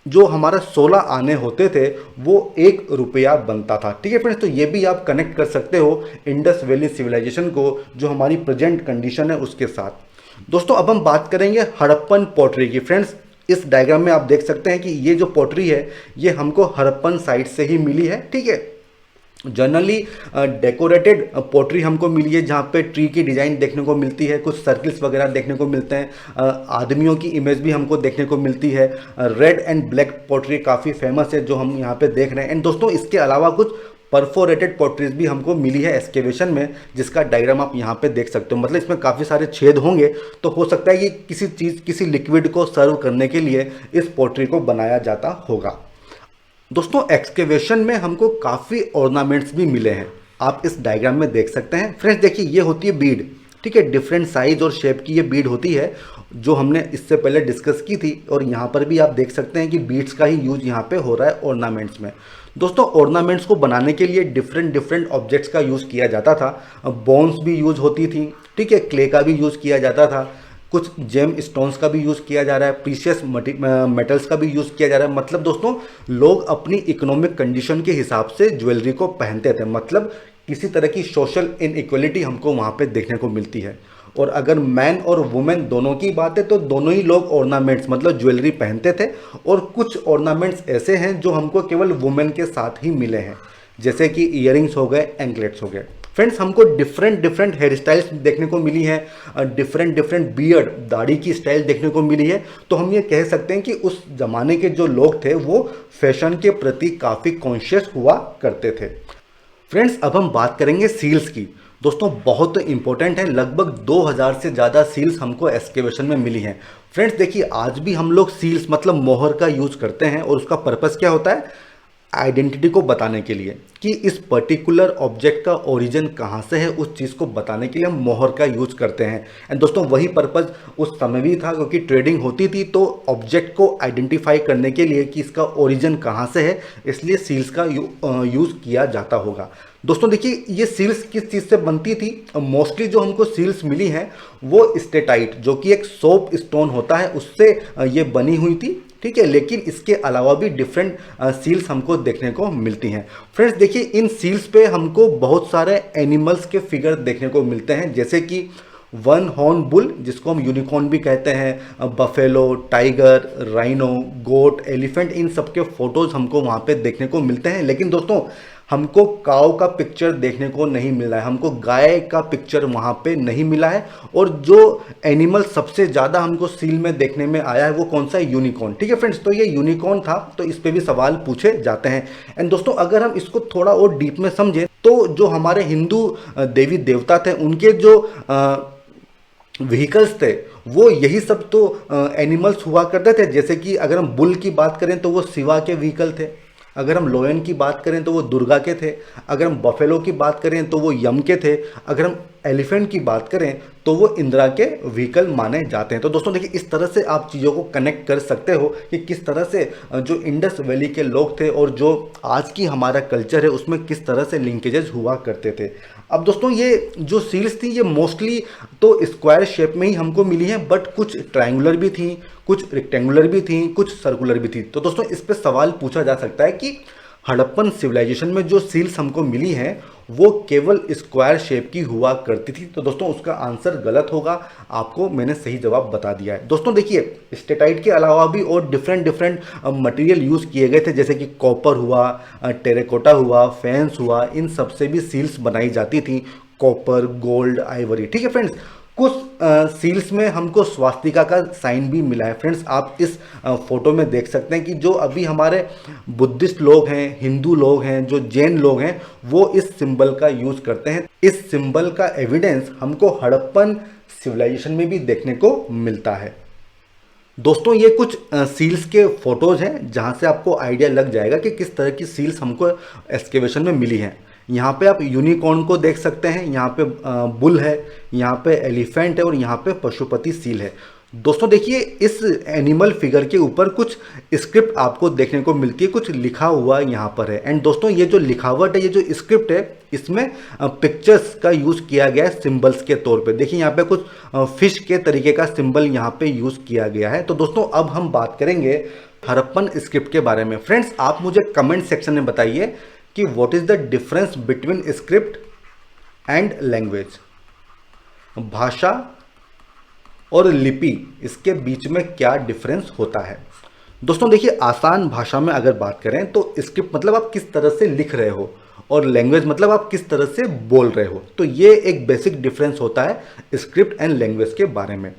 A: जो हमारा 16 आने होते थे वो 1 रुपया बनता था, ठीक है फ्रेंड्स। तो ये भी आप कनेक्ट कर सकते हो इंडस वैली सिविलाइजेशन को, जो हमारी प्रेजेंट कंडीशन है उसके साथ। दोस्तों अब हम बात करेंगे हड़प्पन पॉटरी की। फ्रेंड्स इस डायग्राम में आप देख सकते हैं कि ये जो पॉटरी है ये हमको हड़प्पन साइट से ही मिली है, ठीक है। जनरली डेकोरेटेड पोट्री हमको मिली है जहाँ पे ट्री की डिज़ाइन देखने को मिलती है, कुछ सर्कल्स वगैरह देखने को मिलते हैं, आदमियों की इमेज भी हमको देखने को मिलती है। रेड एंड ब्लैक पोट्री काफ़ी फेमस है जो हम यहाँ पे देख रहे हैं। एंड दोस्तों इसके अलावा कुछ परफोरेटेड पोट्रीज भी हमको मिली है एक्सकेवेशन में, जिसका डायग्राम आप यहाँ पे देख सकते हो। मतलब इसमें काफ़ी सारे छेद होंगे, तो हो सकता है कि किसी लिक्विड को सर्व करने के लिए इस पोट्री को बनाया जाता होगा। दोस्तों एक्सकेवेशन में हमको काफ़ी ऑर्नामेंट्स भी मिले हैं, आप इस डायग्राम में देख सकते हैं। फ्रेंड्स देखिए ये होती है बीड, ठीक है, डिफरेंट साइज और शेप की ये बीड होती है जो हमने इससे पहले डिस्कस की थी। और यहाँ पर भी आप देख सकते हैं कि बीड्स का ही यूज यहाँ पे हो रहा है ऑर्नामेंट्स में। दोस्तों ऑर्नामेंट्स को बनाने के लिए डिफरेंट ऑब्जेक्ट्स का यूज़ किया जाता था। बोन्स भी यूज होती थी, ठीक है, क्ले का भी यूज़ किया जाता था, कुछ जेम स्टोन्स का भी यूज़ किया जा रहा है, प्रीशियस मेटल्स का भी यूज़ किया जा रहा है। मतलब दोस्तों लोग अपनी इकोनॉमिक कंडीशन के हिसाब से ज्वेलरी को पहनते थे, मतलब किसी तरह की सोशल इनइक्वलिटी हमको वहाँ पे देखने को मिलती है। और अगर मैन और वुमेन दोनों की बात है तो दोनों ही लोग ऑर्नामेंट्स मतलब ज्वेलरी पहनते थे। और कुछ ऑर्नामेंट्स ऐसे हैं जो हमको केवल वुमेन के साथ ही मिले हैं, जैसे कि ईयरिंग्स हो गए, एंकलेट्स हो गए। फ्रेंड्स हमको डिफरेंट हेयर स्टाइल्स देखने को मिली है, डिफरेंट बियर्ड दाढ़ी की स्टाइल देखने को मिली है। तो हम ये कह सकते हैं कि उस ज़माने के जो लोग थे वो फैशन के प्रति काफ़ी कॉन्शियस हुआ करते थे। फ्रेंड्स अब हम बात करेंगे सील्स की। दोस्तों बहुत इंपॉर्टेंट है, लगभग 2000 से ज़्यादा सील्स हमको एक्सकेवेशन में मिली हैं। फ्रेंड्स देखिए आज भी हम लोग सील्स मतलब मोहर का यूज़ करते हैं, और उसका पर्पस क्या होता है? आइडेंटिटी को बताने के लिए कि इस पर्टिकुलर ऑब्जेक्ट का ओरिजिन कहाँ से है, उस चीज़ को बताने के लिए हम मोहर का यूज़ करते हैं। एंड दोस्तों वही पर्पज़ उस समय भी था, क्योंकि ट्रेडिंग होती थी तो ऑब्जेक्ट को आइडेंटिफाई करने के लिए कि इसका ओरिजिन कहाँ से है, इसलिए सील्स का यूज़ किया जाता होगा। दोस्तों देखिए ये सील्स किस चीज़ से बनती थी? मोस्टली जो हमको सील्स मिली हैं वो स्टेटाइट जो कि एक सोप स्टोन होता है उससे ये बनी हुई थी, ठीक है। लेकिन इसके अलावा भी डिफरेंट सील्स हमको देखने को मिलती हैं। फ्रेंड्स देखिए इन सील्स पे हमको बहुत सारे एनिमल्स के फिगर देखने को मिलते हैं, जैसे कि वन हॉर्न बुल जिसको हम यूनिकॉर्न भी कहते हैं, बफेलो, टाइगर, राइनो, गोट, एलिफेंट, इन सब के फोटोज़ हमको वहाँ पे देखने को मिलते हैं। लेकिन दोस्तों हमको काऊ का पिक्चर देखने को नहीं मिला है, हमको गाय का पिक्चर वहाँ पे नहीं मिला है। और जो एनिमल सबसे ज़्यादा हमको सील में देखने में आया है वो कौन सा है? यूनिकॉर्न। ठीक है फ्रेंड्स, तो ये यूनिकॉर्न था, तो इस पे भी सवाल पूछे जाते हैं। एंड दोस्तों अगर हम इसको थोड़ा और डीप में समझें तो जो हमारे हिंदू देवी देवता थे उनके जो व्हीकल्स थे वो यही सब तो एनिमल्स हुआ करते थे। जैसे कि अगर हम बुल की बात करें तो वो शिवा के व्हीकल थे, अगर हम लोयन की बात करें तो वो दुर्गा के थे, अगर हम बफेलो की बात करें तो वो यम के थे, अगर हम एलिफेंट की बात करें तो वो इंदिरा के व्हीकल माने जाते हैं। तो दोस्तों देखिए इस तरह से आप चीज़ों को कनेक्ट कर सकते हो कि किस तरह से जो इंडस वैली के लोग थे और जो आज की हमारा कल्चर है उसमें किस तरह से लिंकेजेस हुआ करते थे। अब दोस्तों ये जो सील्स थी ये मोस्टली तो स्क्वायर शेप में ही हमको मिली हैं, बट कुछ ट्रायंगुलर भी थी, कुछ रेक्टेंगुलर भी थी, कुछ सर्कुलर भी थी। तो दोस्तों इस पे सवाल पूछा जा सकता है कि हड़प्पन सिविलाइजेशन में जो सील्स हमको मिली हैं वो केवल स्क्वायर शेप की हुआ करती थी। तो दोस्तों उसका आंसर गलत होगा, आपको मैंने सही जवाब बता दिया है। दोस्तों देखिए स्टेटाइट के अलावा भी और डिफरेंट मटेरियल यूज़ किए गए थे, जैसे कि कॉपर हुआ, टेरेकोटा हुआ, फेंस हुआ, इन सब से भी सील्स बनाई जाती थी, कॉपर, गोल्ड, आइवरी। ठीक है फ्रेंड्स, कुछ सील्स में हमको स्वास्तिका का साइन भी मिला है। फ्रेंड्स आप इस फोटो में देख सकते हैं कि जो अभी हमारे बुद्धिस्ट लोग हैं, हिंदू लोग हैं, जो जैन लोग हैं, वो इस सिंबल का यूज करते हैं। इस सिंबल का एविडेंस हमको हड़प्पन सिविलाइजेशन में भी देखने को मिलता है। दोस्तों ये कुछ सील्स के फोटोज हैं जहां से आपको आइडिया लग जाएगा कि किस तरह की सील्स हमको एक्सकेवेशन में मिली हैं। यहाँ पे आप यूनिकॉर्न को देख सकते हैं, यहाँ पे बुल है, यहाँ पे एलिफेंट है और यहाँ पे पशुपति सील है। दोस्तों देखिए इस एनिमल फिगर के ऊपर कुछ स्क्रिप्ट आपको देखने को मिलती है, कुछ लिखा हुआ यहाँ पर है। एंड दोस्तों ये जो लिखावट है, ये जो स्क्रिप्ट है, इसमें पिक्चर्स का यूज़ किया गया है सिंबल्स के तौर पे। देखिए यहाँ पे कुछ फिश के तरीके का सिंबल यहाँ पे यूज़ किया गया है। तो दोस्तों अब हम बात करेंगे हड़प्पन स्क्रिप्ट के बारे में। फ्रेंड्स आप मुझे कमेंट सेक्शन में बताइए कि what is the difference between script and language. भाषा और लिपि, इसके बीच में क्या डिफरेंस होता है? दोस्तों देखिए आसान भाषा में अगर बात करें तो स्क्रिप्ट मतलब आप किस तरह से लिख रहे हो और लैंग्वेज मतलब आप किस तरह से बोल रहे हो। तो ये एक बेसिक डिफरेंस होता है स्क्रिप्ट एंड लैंग्वेज के बारे में।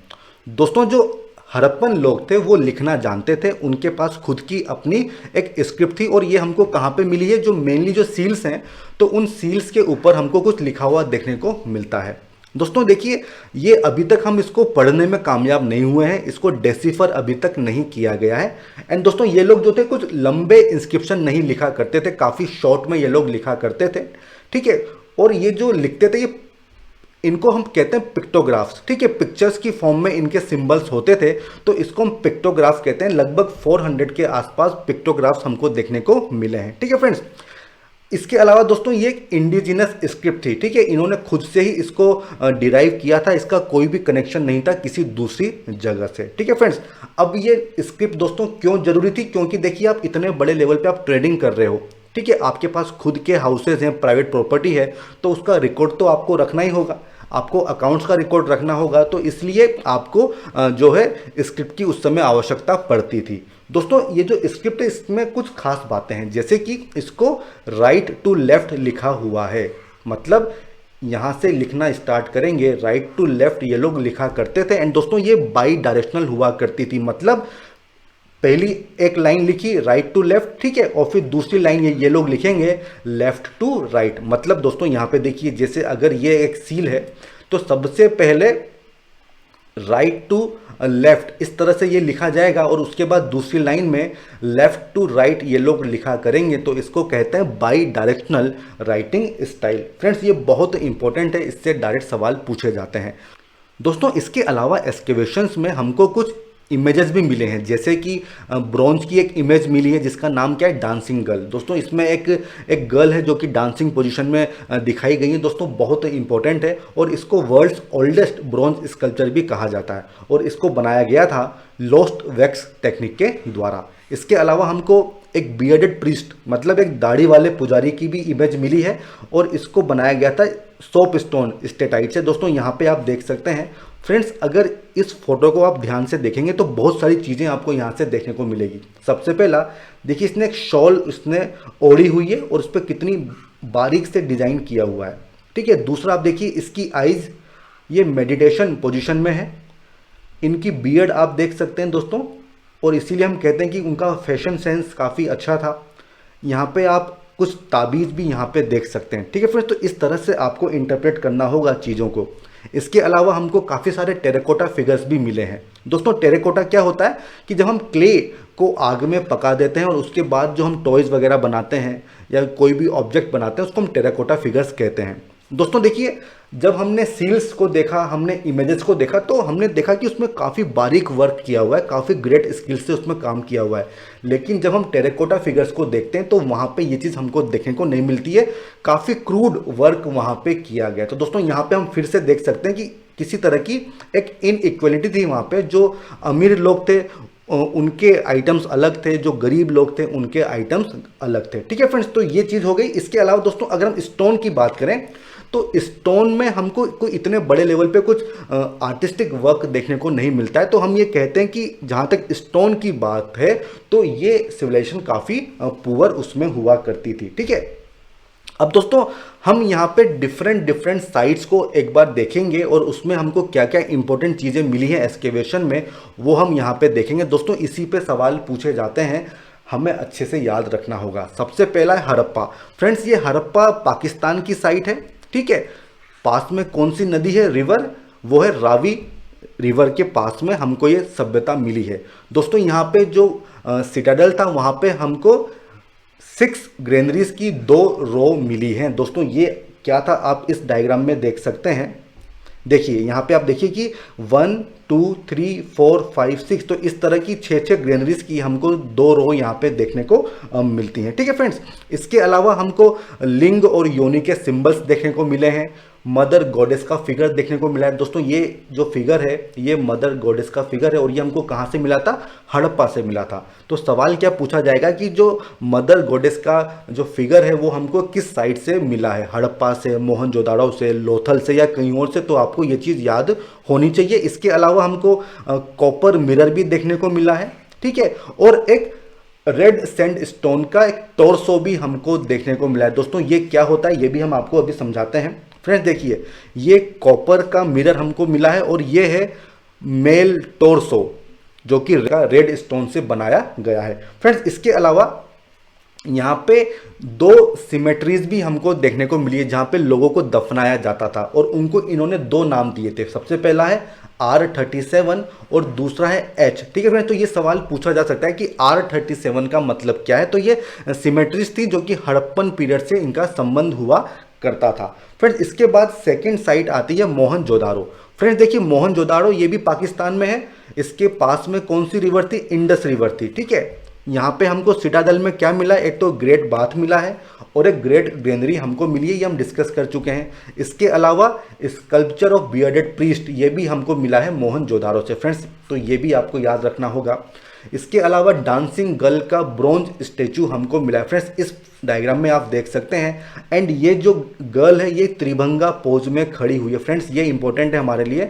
A: दोस्तों जो हड़प्पन लोग थे वो लिखना जानते थे, उनके पास खुद की अपनी एक स्क्रिप्ट थी। और ये हमको कहाँ पे मिली है? जो मेनली जो सील्स हैं तो उन सील्स के ऊपर हमको कुछ लिखा हुआ देखने को मिलता है। दोस्तों देखिए ये अभी तक हम इसको पढ़ने में कामयाब नहीं हुए हैं, इसको डेसिफर अभी तक नहीं किया गया है। एंड दोस्तों ये लोग जो थे कुछ लंबे इंस्क्रिप्शन नहीं लिखा करते थे, काफ़ी शॉर्ट में ये लोग लिखा करते थे। ठीक है, और ये जो लिखते थे ये इनको हम कहते हैं पिक्टोग्राफ्स। ठीक है, पिक्चर्स की फॉर्म में इनके सिंबल्स होते थे, तो इसको हम पिक्टोग्राफ कहते हैं। लगभग 400 के आसपास पिक्टोग्राफ्स हमको देखने को मिले हैं। ठीक है फ्रेंड्स, इसके अलावा दोस्तों ये एक इंडिजिनस स्क्रिप्ट थी। ठीक है, इन्होंने खुद से ही इसको डिराइव किया था, इसका कोई भी कनेक्शन नहीं था किसी दूसरी जगह से। ठीक है फ्रेंड्स, अब ये स्क्रिप्ट दोस्तों क्यों जरूरी थी? क्योंकि देखिए आप इतने बड़े लेवल पे आप ट्रेडिंग कर रहे हो, ठीक है, आपके पास खुद के हाउसेज हैं, प्राइवेट प्रॉपर्टी है, तो उसका रिकॉर्ड तो आपको रखना ही होगा, आपको अकाउंट्स का रिकॉर्ड रखना होगा। तो इसलिए आपको जो है स्क्रिप्ट की उस समय आवश्यकता पड़ती थी। दोस्तों ये जो स्क्रिप्ट है इसमें कुछ खास बातें हैं, जैसे कि इसको राइट टू लेफ्ट लिखा हुआ है। मतलब यहाँ से लिखना स्टार्ट करेंगे, राइट टू लेफ्ट ये लोग लिखा करते थे। एंड दोस्तों ये बाई डायरेक्शनल हुआ करती थी, मतलब पहली एक लाइन लिखी राइट टू लेफ्ट, ठीक है, और फिर दूसरी लाइन ये लोग लिखेंगे लेफ्ट टू राइट। मतलब दोस्तों यहाँ पे देखिए जैसे अगर ये एक सील है तो सबसे पहले राइट टू लेफ्ट इस तरह से ये लिखा जाएगा और उसके बाद दूसरी लाइन में लेफ्ट टू राइट ये लोग लिखा करेंगे। तो इसको कहते हैं by directional writing style. Friends ये बहुत इंपॉर्टेंट है, इससे डायरेक्ट सवाल पूछे जाते हैं। दोस्तों इसके अलावा एक्सकेवेशंस में हमको कुछ इमेजेस भी मिले हैं, जैसे कि ब्रॉन्ज की एक इमेज मिली है जिसका नाम क्या है, डांसिंग गर्ल। दोस्तों इसमें एक गर्ल है जो कि डांसिंग पोजीशन में दिखाई गई है। दोस्तों बहुत इंपॉर्टेंट है और इसको वर्ल्ड्स ओल्डेस्ट ब्रॉन्ज स्कल्पचर भी कहा जाता है और इसको बनाया गया था लोस्ट वैक्स टेक्निक के द्वारा। इसके अलावा हमको एक बियर्डेड प्रीस्ट मतलब एक दाढ़ी वाले पुजारी की भी इमेज मिली है और इसको बनाया गया था सोप स्टोन स्टेटाइट से। दोस्तों यहाँ पे आप देख सकते हैं। फ्रेंड्स अगर इस फोटो को आप ध्यान से देखेंगे तो बहुत सारी चीज़ें आपको यहाँ से देखने को मिलेगी। सबसे पहला देखिए इसने एक शॉल इसने ओढ़ी हुई है और उस पर कितनी बारीक से डिजाइन किया हुआ है। ठीक है, दूसरा आप देखिए इसकी आईज ये मेडिटेशन पोजीशन में है। इनकी बियर्ड आप देख सकते हैं दोस्तों, और इसीलिए हम कहते हैं कि उनका फैशन सेंस काफ़ी अच्छा था। यहाँ पे आप कुछ ताबीज़ भी यहाँ पे देख सकते हैं। ठीक है फ्रेंड्स, तो इस तरह से आपको इंटरप्रेट करना होगा चीज़ों को। इसके अलावा हमको काफ़ी सारे टेराकोटा फिगर्स भी मिले हैं। दोस्तों टेराकोटा क्या होता है कि जब हम क्ले को आग में पका देते हैं और उसके बाद जो हम टॉयज़ वगैरह बनाते हैं या कोई भी ऑब्जेक्ट बनाते हैं उसको हम टेराकोटा फिगर्स कहते हैं। दोस्तों देखिए, जब हमने सील्स को देखा, हमने इमेजेस को देखा, तो हमने देखा कि उसमें काफ़ी बारीक वर्क किया हुआ है, काफ़ी ग्रेट स्किल से उसमें काम किया हुआ है। लेकिन जब हम टेराकोटा फिगर्स को देखते हैं तो वहाँ पे ये चीज़ हमको देखने को नहीं मिलती है, काफ़ी क्रूड वर्क वहाँ पे किया गया। तो दोस्तों यहाँ पे हम फिर से देख सकते हैं कि किसी तरह की एक इनइक्वलिटी थी वहाँ पे। जो अमीर लोग थे उनके आइटम्स अलग थे, जो गरीब लोग थे उनके आइटम्स अलग थे। ठीक है फ्रेंड्स, तो ये चीज़ हो गई। इसके अलावा दोस्तों अगर हम स्टोन की बात करें तो स्टोन में हमको कोई इतने बड़े लेवल पे कुछ आर्टिस्टिक वर्क देखने को नहीं मिलता है। तो हम ये कहते हैं कि जहाँ तक स्टोन की बात है तो ये सिविलाइजेशन काफ़ी पुअर उसमें हुआ करती थी। ठीक है, अब दोस्तों हम यहाँ पे डिफरेंट साइट्स को एक बार देखेंगे और उसमें हमको क्या क्या इंपॉर्टेंट चीज़ें मिली हैं एक्सकेवेशन में, वो हम यहाँ पे देखेंगे। दोस्तों इसी पे सवाल पूछे जाते हैं, हमें अच्छे से याद रखना होगा। सबसे पहला है हड़प्पा। फ्रेंड्स ये हड़प्पा पाकिस्तान की साइट है। ठीक है, पास में कौन सी नदी है, रिवर, वो है रावी रिवर के पास में हमको ये सभ्यता मिली है। दोस्तों यहाँ पे जो सिटाडल था वहाँ पे हमको 6 ग्रेनरीज की 2 रो मिली हैं। दोस्तों ये क्या था आप इस डायग्राम में देख सकते हैं। देखिए यहाँ पे आप देखिए कि 1 2 3 4 5 6, तो इस तरह की 6 ग्रेनरीज की हमको 2 रो यहाँ पे देखने को मिलती हैं। ठीक है फ्रेंड्स, इसके अलावा हमको लिंग और योनि के सिंबल्स देखने को मिले हैं। मदर गॉडेस का फिगर देखने को मिला है। दोस्तों ये जो फिगर है ये मदर गॉडेस का फिगर है और ये हमको कहाँ से मिला था, हड़प्पा से मिला था। तो सवाल क्या पूछा जाएगा कि जो मदर गॉडेस का जो फिगर है वो हमको किस साइड से मिला है, हड़प्पा से, मोहनजोदाड़ो से, लोथल से या कहीं और से। तो आपको ये चीज़ याद होनी चाहिए। इसके अलावा हमको कॉपर मिरर भी देखने को मिला है। ठीक है, और एक रेड सैंड स्टोन का एक टोर्सो भी हमको देखने को मिला है। दोस्तों ये क्या होता है ये भी हम आपको अभी समझाते हैं। फ्रेंड्स देखिए, ये कॉपर का मिरर हमको मिला है और ये है मेल टोर्सो जो कि रेड स्टोन से बनाया गया है। फ्रेंड्स इसके अलावा यहाँ पे 2 सिमेट्रीज भी हमको देखने को मिली है जहाँ पे लोगों को दफनाया जाता था और उनको इन्होंने 2 नाम दिए थे। सबसे पहला है R37 और दूसरा है H। ठीक है फ्रेंड्स, तो ये सवाल पूछा जा सकता है कि R37 का मतलब क्या है। तो ये सिमेट्रीज थी जो कि हड़प्पन पीरियड से इनका संबंध हुआ करता था। फ्रेंड्स इसके बाद सेकंड साइट आती है मोहनजोदाड़ो। फ्रेंड्स देखिए मोहनजोदाड़ो ये भी पाकिस्तान में है। इसके पास में कौन सी रिवर थी, इंडस रिवर थी। ठीक है, यहाँ पे हमको सिटाडल में क्या मिला, एक तो ग्रेट बाथ मिला है और एक ग्रेट ग्रेनरी हमको मिली है, ये हम डिस्कस कर चुके हैं। इसके अलावा स्कल्पचर ऑफ बियर्डेड प्रीस्ट ये भी हमको मिला है मोहनजोदाड़ो से। फ्रेंड्स तो ये भी आपको याद रखना होगा। इसके अलावा डांसिंग गर्ल का ब्रोंज स्टेचू हमको मिला है। फ्रेंड्स इस डायग्राम में आप देख सकते हैं। एंड ये जो गर्ल है ये त्रिभंगा पोज में खड़ी हुई है। फ्रेंड्स ये इंपॉर्टेंट है हमारे लिए,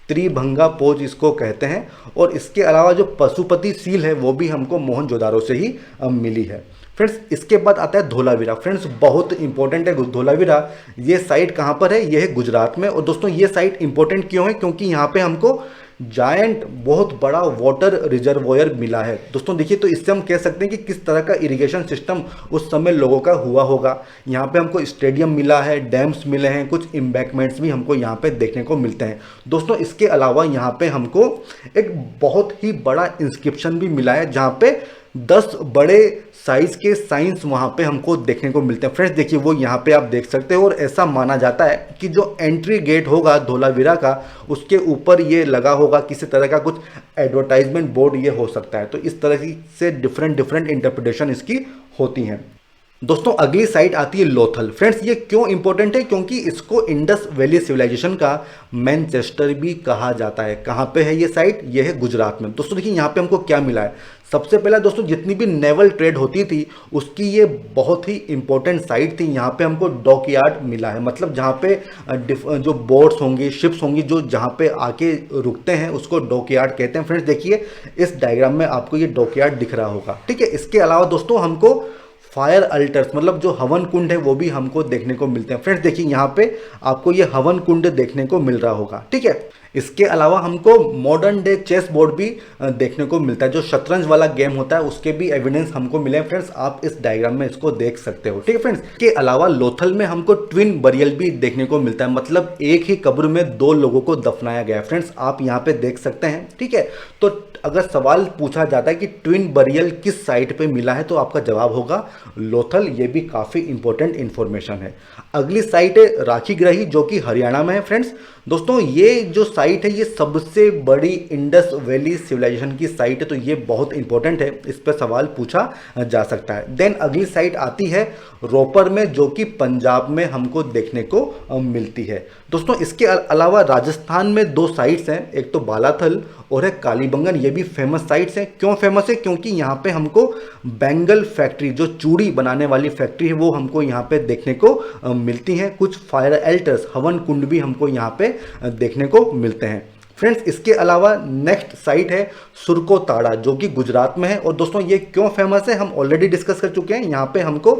A: त्रिभंगा पोज इसको कहते हैं। और इसके अलावा जो पशुपति सील है वो भी हमको मोहनजोदाड़ो से ही मिली है। फ्रेंड्स इसके बाद आता है धोलावीरा। फ्रेंड्स बहुत इंपॉर्टेंट है धोलावीरा। ये साइट कहाँ पर है, ये है गुजरात में। और दोस्तों ये साइट इंपॉर्टेंट क्यों है, क्योंकि यहाँ पे हमको जायंट बहुत बड़ा वाटर रिजर्वोयर मिला है। दोस्तों देखिए, तो इससे हम कह सकते हैं कि किस तरह का इरिगेशन सिस्टम उस समय लोगों का हुआ होगा। यहाँ पे हमको स्टेडियम मिला है, डैम्स मिले हैं, कुछ एम्बैंकमेंट्स भी हमको यहाँ पे देखने को मिलते हैं। दोस्तों इसके अलावा यहाँ पे हमको एक बहुत ही बड़ा इंस्क्रिप्शन भी मिला है जहाँ पे 10 बड़े साइज के साइंस वहाँ पे हमको देखने को मिलते हैं। फ्रेंड्स देखिए वो यहाँ पे आप देख सकते हो। और ऐसा माना जाता है कि जो एंट्री गेट होगा धोलावीरा का उसके ऊपर ये लगा होगा किसी तरह का कुछ एडवर्टाइजमेंट बोर्ड ये हो सकता है। तो इस तरह से डिफरेंट इंटरप्रिटेशन इसकी होती हैं। दोस्तों अगली साइट आती है लोथल। फ्रेंड्स ये क्यों इंपॉर्टेंट है, क्योंकि इसको इंडस वैली सिविलाइजेशन का मैनचेस्टर भी कहा जाता है। कहाँ पे है ये साइट, ये है गुजरात में। दोस्तों देखिए यहाँ पे हमको क्या मिला है। सबसे पहला दोस्तों जितनी भी नेवल ट्रेड होती थी उसकी ये बहुत ही इंपॉर्टेंट साइट थी। यहाँ पे हमको डॉकयार्ड मिला है, मतलब जहाँ पे जो बोट्स होंगी, शिप्स होंगी जो जहाँ पे आके रुकते हैं उसको डॉकयार्ड कहते हैं। फ्रेंड्स देखिए इस डायग्राम में आपको ये डॉकयार्ड दिख रहा होगा। ठीक है, इसके अलावा दोस्तों हमको फायर अल्टर्स मतलब जो हवन कुंड है वो भी हमको देखने को मिलते हैं। फ्रेंड्स देखिए यहाँ पे आपको ये हवन कुंड देखने को मिल रहा होगा, ठीक है। इसके अलावा हमको मॉडर्न डे चेस बोर्ड भी देखने को मिलता है, जो शतरंज वाला गेम होता है उसके भी एविडेंस हमको मिले हैं फ्रेंड्स, आप इस डायग्राम में इसको देख सकते हो, ठीक है फ्रेंड्स। के अलावा लोथल में हमको ट्विन बरियल भी देखने को मिलता है, मतलब एक ही कब्र में दो लोगों को दफनाया गया है फ्रेंड्स, आप यहाँ पे देख सकते हैं, ठीक है। तो अगर सवाल पूछा जाता है कि ट्विन बरियल किस साइट पे मिला है तो आपका जवाब होगा लोथल, ये भी काफ़ी इंपॉर्टेंट इंफॉर्मेशन है। अगली साइट है राखी ग्रही जो कि हरियाणा में है फ्रेंड्स। दोस्तों ये जो साइट है ये सबसे बड़ी इंडस वैली सिविलाइजेशन की साइट है, तो ये बहुत इंपॉर्टेंट है, इस पर सवाल पूछा जा सकता है। देन अगली साइट आती है रोपर में जो कि पंजाब में हमको देखने को मिलती है। दोस्तों इसके अलावा राजस्थान में दो साइट्स हैं, एक तो बालाथल और है कालीबंगन, ये भी फेमस साइट्स हैं। क्यों फेमस है? क्योंकि यहाँ पे हमको बैंगल फैक्ट्री जो चूड़ी बनाने वाली फैक्ट्री है वो हमको यहाँ पे देखने को मिलती है। कुछ फायर एल्टर्स हवन कुंड भी हमको यहाँ पे देखने को मिलते हैं फ्रेंड्स। इसके अलावा नेक्स्ट साइट है सुरकोताड़ा जो कि गुजरात में है। और दोस्तों ये क्यों फेमस है हम ऑलरेडी डिस्कस कर चुके हैं। यहाँ पे हमको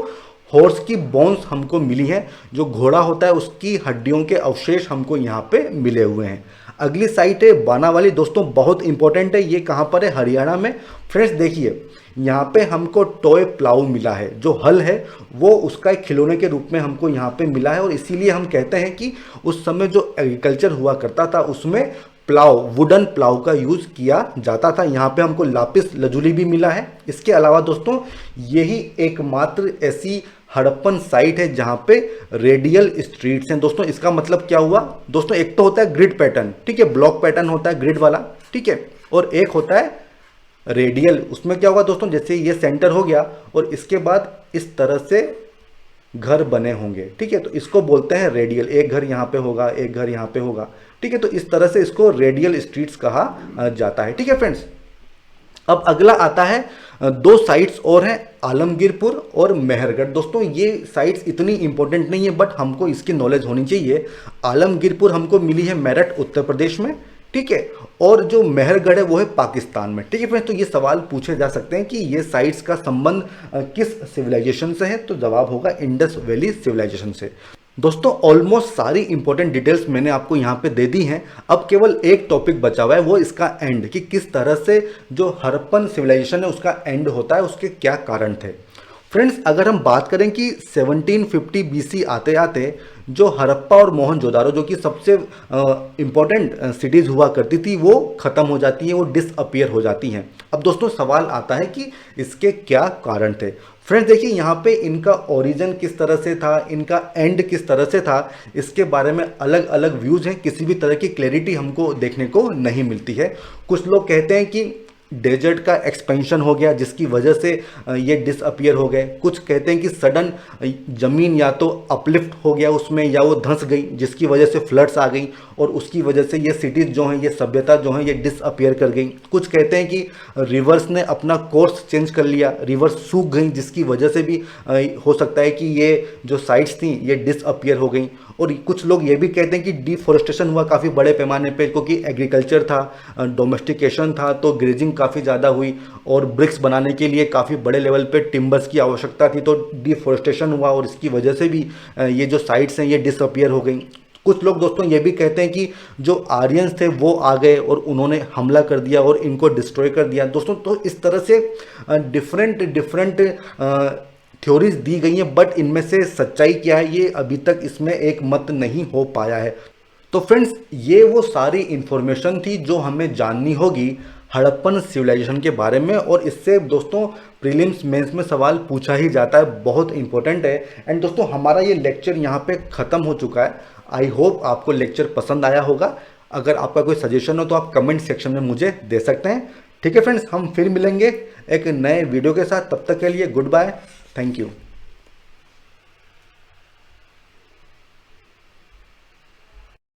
A: हॉर्स की बोन्स हमको मिली है, जो घोड़ा होता है उसकी हड्डियों के अवशेष हमको यहाँ पे मिले हुए हैं। अगली साइट है बानावाली, दोस्तों बहुत इंपॉर्टेंट है, ये कहाँ पर है? हरियाणा में। फ्रेंड्स देखिए यहाँ पे हमको टॉय प्लाऊ मिला है, जो हल है वो उसका एक खिलौने के रूप में हमको यहाँ पे मिला है, और इसीलिए हम कहते हैं कि उस समय जो एग्रीकल्चर हुआ करता था उसमें प्लाव, वुडन प्लाव का यूज़ किया जाता था। यहाँ पे हमको लापिस लजुली भी मिला है। इसके अलावा दोस्तों यही एकमात्र ऐसी हड़प्पन साइट है जहाँ पे रेडियल स्ट्रीट्स हैं। दोस्तों इसका मतलब क्या हुआ? दोस्तों एक तो होता है ग्रिड पैटर्न, ठीक है, ब्लॉक पैटर्न होता है ग्रिड वाला, ठीक है, और एक होता है रेडियल। उसमें क्या होगा दोस्तों, जैसे ये सेंटर हो गया और इसके बाद इस तरह से घर बने होंगे, ठीक है, तो इसको बोलते हैं रेडियल। एक घर यहाँ पे होगा, एक घर यहाँ पे होगा, ठीक है, तो इस तरह से इसको रेडियल स्ट्रीट्स कहा जाता है, ठीक है फ्रेंड्स। अब अगला आता है दो साइट्स और हैं, आलमगीरपुर और मेहरगढ़। दोस्तों ये साइट्स इतनी इंपॉर्टेंट नहीं है बट हमको इसकी नॉलेज होनी चाहिए। आलमगीरपुर हमको मिली है मेरठ उत्तर प्रदेश में, ठीक है, और जो मेहरगढ़ है वो है पाकिस्तान में, ठीक है फ्रेंड्स। तो ये सवाल पूछे जा सकते हैं कि ये साइट्स का संबंध किस सिविलाइजेशन से है, तो जवाब होगा इंडस वैली सिविलाइजेशन से। दोस्तों ऑलमोस्ट सारी इंपॉर्टेंट डिटेल्स मैंने आपको यहाँ पे दे दी हैं। अब केवल एक टॉपिक बचा हुआ है, वो इसका एंड, कि किस तरह से जो हड़प्पन सिविलाइजेशन है उसका एंड होता है, उसके क्या कारण थे। फ्रेंड्स अगर हम बात करें कि 1750 BC आते आते जो हड़प्पा और मोहनजोदारो जो कि सबसे इम्पॉर्टेंट सिटीज़ हुआ करती थी वो ख़त्म हो जाती हैं, वो डिसअपियर हो जाती हैं। अब दोस्तों सवाल आता है कि इसके क्या कारण थे। फ्रेंड्स देखिए यहाँ पे इनका ओरिजिन किस तरह से था, इनका एंड किस तरह से था, इसके बारे में अलग अलग व्यूज़ हैं। किसी भी तरह की क्लैरिटी हमको देखने को नहीं मिलती है। कुछ लोग कहते हैं कि डेजर्ट का एक्सपेंशन हो गया जिसकी वजह से ये डिसअपियर हो गए। कुछ कहते हैं कि सडन ज़मीन या तो अपलिफ्ट हो गया उसमें या वो धंस गई जिसकी वजह से फ्लड्स आ गई और उसकी वजह से ये सिटीज़ जो हैं, ये सभ्यता जो हैं, ये डिसअपियर कर गई। कुछ कहते हैं कि रिवर्स ने अपना कोर्स चेंज कर लिया, रिवर्स सूख गई जिसकी वजह से भी हो सकता है कि ये जो साइट्स थी ये डिसअपियर हो गई। और कुछ लोग ये भी कहते हैं कि डिफॉरेस्टेशन हुआ काफ़ी बड़े पैमाने पे, क्योंकि एग्रीकल्चर था, डोमेस्टिकेशन था, तो ग्रेजिंग काफ़ी ज़्यादा हुई और ब्रिक्स बनाने के लिए काफ़ी बड़े लेवल पे टिम्बर्स की आवश्यकता थी, तो डिफॉरेस्टेशन हुआ और इसकी वजह से भी ये जो साइट्स हैं ये डिसअपियर हो गई। कुछ लोग दोस्तों ये भी कहते हैं कि जो आर्यंस थे वो आ गए और उन्होंने हमला कर दिया और इनको डिस्ट्रॉय कर दिया। दोस्तों तो इस तरह से डिफरेंट थ्योरीज दी गई हैं, बट इनमें से सच्चाई क्या है ये अभी तक इसमें एक मत नहीं हो पाया है। तो फ्रेंड्स ये वो सारी इंफॉर्मेशन थी जो हमें जाननी होगी हड़प्पन सिविलाइजेशन के बारे में, और इससे दोस्तों प्रीलिम्स मेंस में सवाल पूछा ही जाता है, बहुत इंपॉर्टेंट है। एंड दोस्तों हमारा ये लेक्चर यहाँ पे ख़त्म हो चुका है। आई होप आपको लेक्चर पसंद आया होगा। अगर आपका कोई सजेशन हो तो आप कमेंट सेक्शन में मुझे दे सकते हैं। ठीक है फ्रेंड्स, हम फिर मिलेंगे एक नए वीडियो के साथ, तब तक के लिए गुड बाय, थैंक यू।